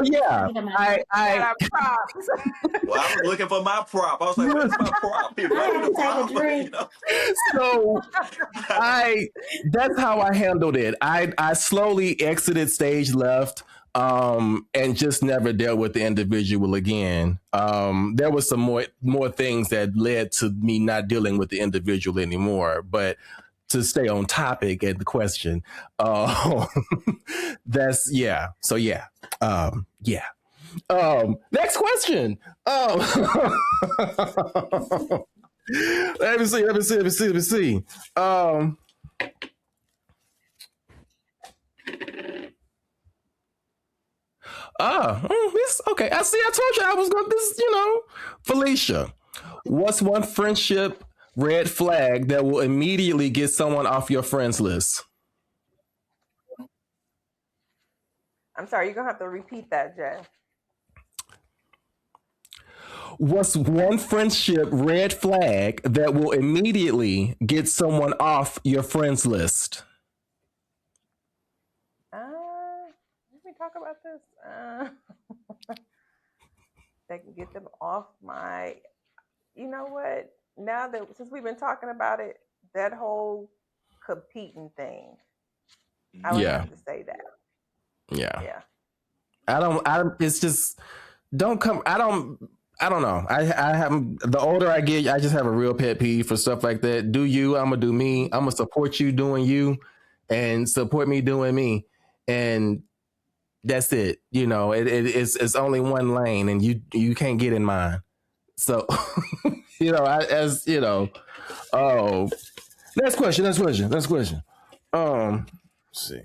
yeah, I well, I was looking for my prop. I was like, where's my prop? So that's how I handled it. I slowly exited stage left and just never dealt with the individual again. There was some more things that led to me not dealing with the individual anymore, but to stay on topic and the question, that's so yeah. Next question. Let me see. Okay. I told you I was going to Felicia, what's one friendship red flag that will immediately get someone off your friends list? I'm sorry, you're going to have to repeat that, Jay. What's one friendship red flag that will immediately get someone off your friends list? Let me talk about this. That can get them off my, you know what? Now that, since we've been talking about it, that whole competing thing, I would have to say that. Yeah. It's just, don't come, I don't know. I have, the older I get, I just have a real pet peeve for stuff like that. Do you, I'm going to do me. I'm going to support you doing you and support me doing me. And that's it. It's only one lane and you can't get in mine. So, next question. Let's see.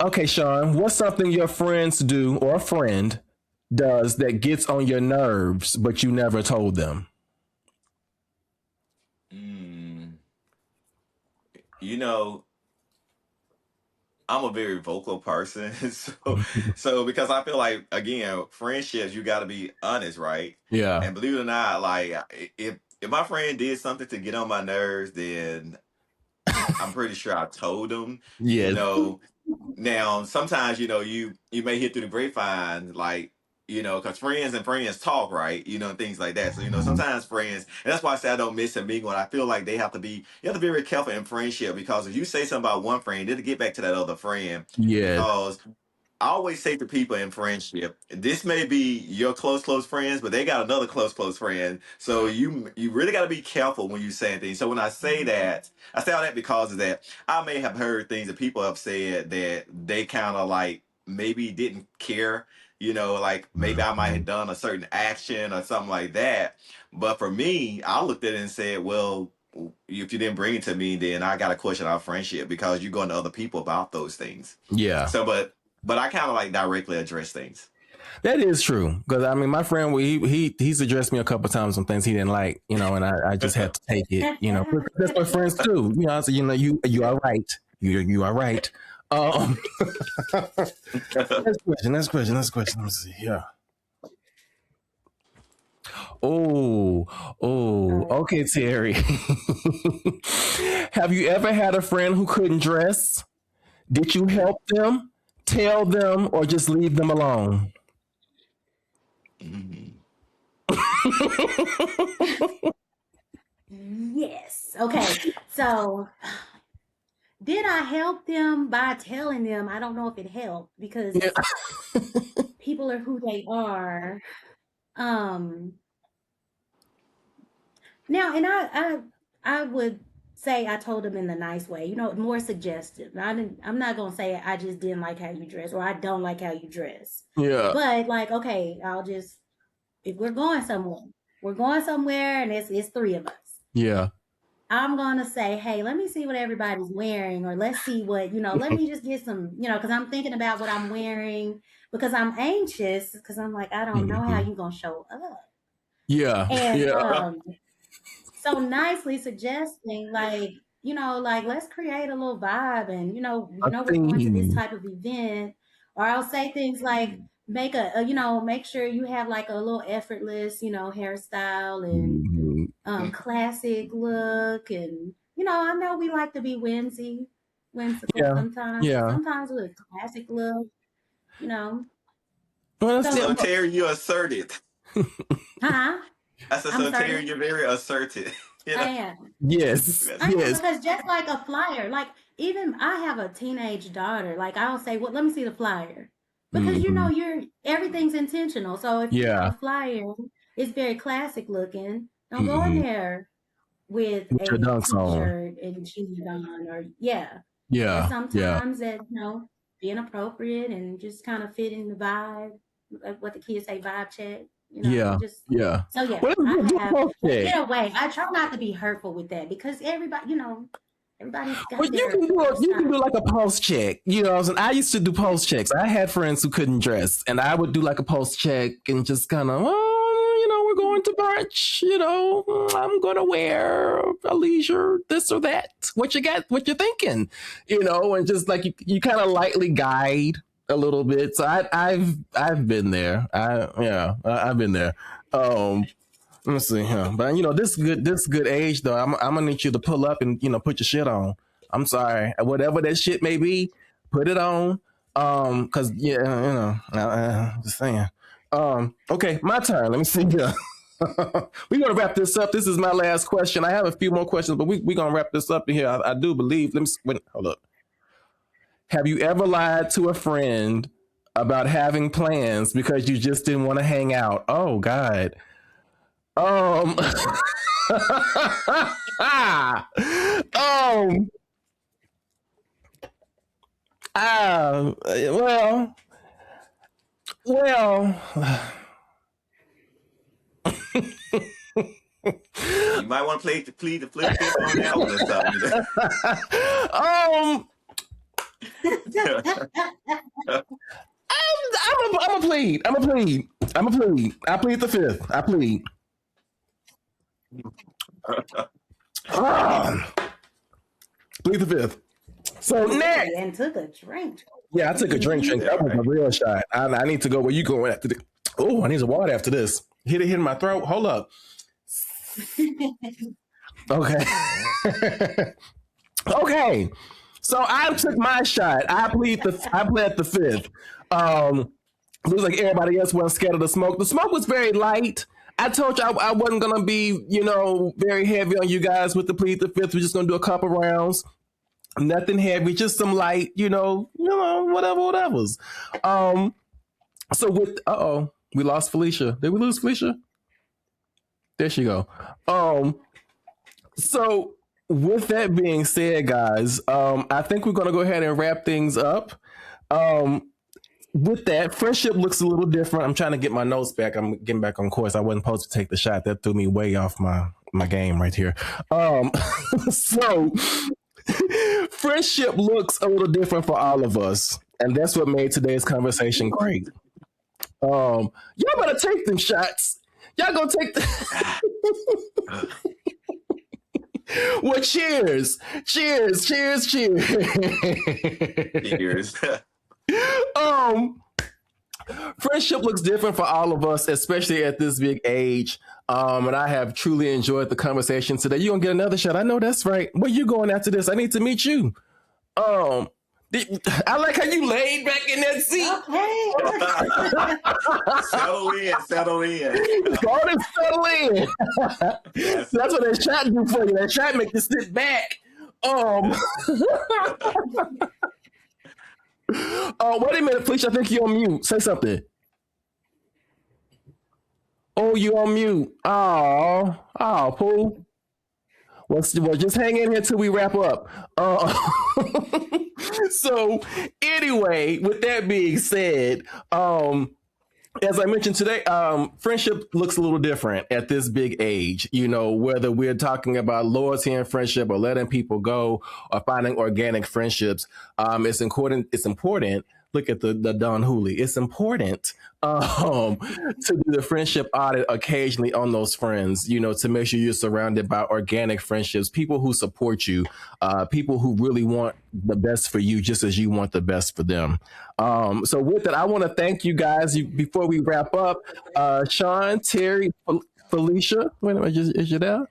Okay, Shawn, what's something your friends do or a friend does that gets on your nerves, but you never told them? I'm a very vocal person. So because I feel like, again, friendships, you got to be honest, right? Yeah. And believe it or not, like if my friend did something to get on my nerves, then I'm pretty sure I told them. Yes. Now sometimes, you may hear through the grapevine, like because friends and friends talk, right? Things like that. So, sometimes friends, and that's why I say I don't miss and mingle. And I feel like you have to be very careful in friendship, because if you say something about one friend, it'll get back to that other friend. Yeah. Because I always say to people in friendship, this may be your close friends, but they got another close friend. So you really got to be careful when you say things. So when I say that, I say all that because of that. I may have heard things that people have said that they kind of like maybe didn't care. Like maybe I might have done a certain action or something like that. But for me, I looked at it and said, well, if you didn't bring it to me, then I got to question our friendship, because you're going to other people about those things. Yeah. So, but I kind of like directly address things. That is true, because I mean, my friend, he's addressed me a couple of times on things he didn't like, and I just had to take it, That's what friends do, I said, you are right, you are right. Next question. Let me see. Yeah. Oh, okay, Terrie. Have you ever had a friend who couldn't dress? Did you help them, tell them, or just leave them alone? Yes. Okay. So, did I help them by telling them? I don't know if it helped, because people are who they are. Now, and I would say I told them in the nice way, more suggestive. I'm not gonna say I just didn't like how you dress, or I don't like how you dress. Yeah. But like, okay, if we're going somewhere, and it's three of us. Yeah. I'm gonna say, hey, let me see what everybody's wearing, or let's see what, let me just get some, because I'm thinking about what I'm wearing, because I'm anxious, because I'm like, I don't know how you're gonna show up. Yeah. And so nicely suggesting, like, let's create a little vibe, and we're going to this type of event. Or I'll say things like, make make sure you have like a little effortless, hairstyle, and classic look, and I know we like to be whimsical sometimes. Yeah. Sometimes with a classic look, Well, so Terrie, you assertive. Huh? I said, so Terrie, you're very assertive. I am. Yes. I am, because just like a flyer, like even I have a teenage daughter. Like I'll say, well, let me see the flyer, because everything's intentional. So if you have a flyer, it's very classic looking. Don't go in there with a t-shirt and jeans on, or And sometimes that being appropriate and just kind of fitting the vibe, like what the kids say, vibe check. So in a way, I try not to be hurtful with that, because everybody, everybody's got but you can do like a pulse check. I used to do pulse checks. I had friends who couldn't dress, and I would do like a pulse check and just kind of, we're going to brunch. I'm gonna wear a leisure this or that. What you got? What you thinking? And just like you kind of lightly guide a little bit. So I've been there. I've been there. Let's see. But this good age though. I'm gonna need you to pull up and put your shit on. I'm sorry, whatever that shit may be, put it on. Cause just saying. Okay, my turn. Let me see here. We're gonna wrap this up. This is my last question. I have a few more questions, but we're gonna wrap this up in here. I do believe. Hold up. Have you ever lied to a friend about having plans because you just didn't want to hang out? Oh God. Well. You might want to plead the flip on that one or something. I'm a plead. I plead the fifth. I plead. Plead the fifth. So next. And took a drink. Yeah, I took a drink. That was a real shot. I need to go where you going after this. Oh, I need some water after this. Hit it in my throat. Hold up. Okay. Okay. So I took my shot. I pled the fifth. looks like everybody else wasn't scared of the smoke. The smoke was very light. I told you I wasn't gonna be, very heavy on you guys with the Plead the Fifth. We're just gonna do a couple rounds. Nothing heavy, just some light, whatever's. So with we lost Felicia. Did we lose Felicia? There she go. So with that being said, guys, I think we're gonna go ahead and wrap things up. With that, friendship looks a little different. I'm trying to get my notes back. I'm getting back on course. I wasn't supposed to take the shot. That threw me way off my game right here. So friendship looks a little different for all of us, and that's what made today's conversation great. Y'all better take them shots. Y'all gonna take the well, cheers. Cheers. Friendship looks different for all of us, especially at this big age. And I have truly enjoyed the conversation today. You gonna get another shot? I know that's right. Where you going after this? I need to meet you. I like how you laid back in that seat. Okay. Settle in. Settle in. That's what that shot do for you. That shot make you sit back. Wait a minute, Felicia. I think you're on mute. Say something. Oh, you on mute. Oh, Pooh. Well, just hang in here till we wrap up. So, anyway, with that being said, as I mentioned today, friendship looks a little different at this big age. Whether we're talking about loyalty and friendship or letting people go or finding organic friendships, it's important. Look at the Don Hooley. It's important to do the friendship audit occasionally on those friends, to make sure you're surrounded by organic friendships, people who support you, people who really want the best for you just as you want the best for them. So with that, I want to thank you guys before we wrap up. Shawn, Terrie, Felicia. Wait a minute, is you there?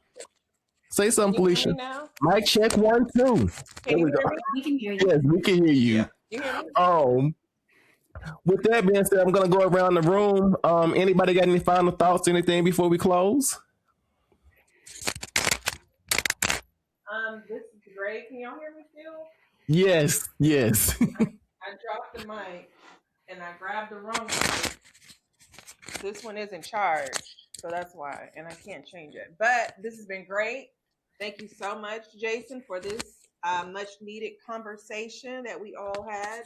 Say something, Felicia. Mic check 1, 2. Can you hear me? We can hear you. Yes, we can hear you. Yeah. You hear me? With that being said, I'm gonna go around the room. Anybody got any final thoughts, anything before we close? This is great. Can y'all hear me still? Yes. I dropped the mic and I grabbed the wrong mic. This one isn't charged, so that's why, and I can't change it. But this has been great. Thank you so much, Jason, for this much needed conversation that we all had.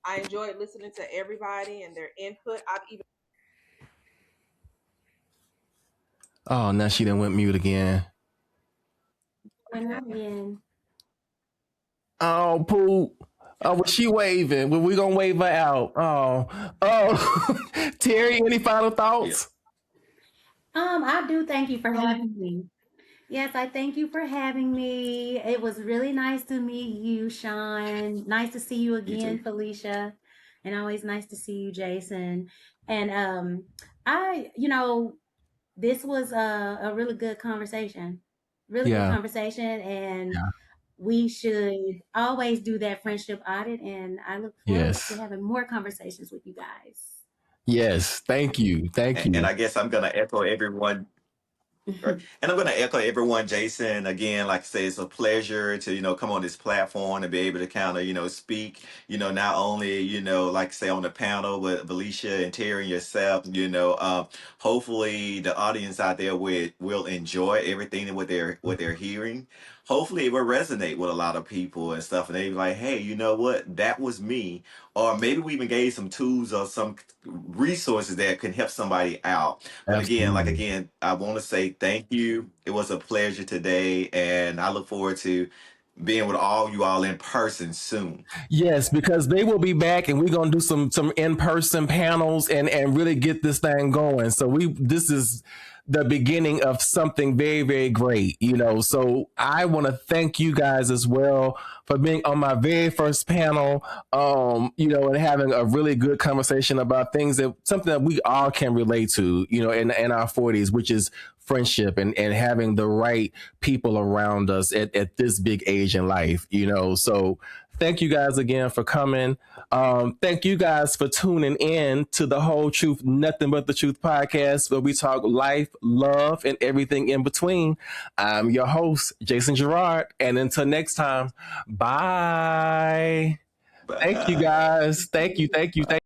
I enjoyed listening to everybody and their input. Oh, now she done went mute again. Oh, Pooh. Oh, was she waving? Well, we gonna wave her out. Oh. Terrie, any final thoughts? I do thank you for having me. Yes, I thank you for having me. It was really nice to meet you, Shawn. Nice to see you again, Felicia. And always nice to see you, Jason. And this was a really good conversation. Really good conversation. And we should always do that friendship audit. And I look forward to having more conversations with you guys. Yes, thank you. And I guess I'm gonna echo everyone. And I'm going to echo everyone, Jason. Again, like I say, it's a pleasure to, come on this platform and be able to kind of, speak, not only, like I say on the panel with Felicia and Terrie and yourself, hopefully the audience out there will enjoy everything what they're hearing. Hopefully it will resonate with a lot of people and stuff. And they be like, hey, you know what? That was me. Or maybe we even gave some tools or some resources that can help somebody out. But again, I want to say thank you. It was a pleasure today. And I look forward to being with all you all in person soon. Yes, because they will be back and we're going to do some in-person panels and really get this thing going. So this is the beginning of something very, very great, so I want to thank you guys as well for being on my very first panel, and having a really good conversation about something that we all can relate to, in our 40s, which is friendship and having the right people around us at this big age in life, so Thank you guys again for coming. Thank you guys for tuning in to the Whole Truth, Nothing But the Truth podcast, where we talk life, love, and everything in between. I'm your host, Jason Gerard. And until next time, bye. Thank you Bye. guys. Thank you.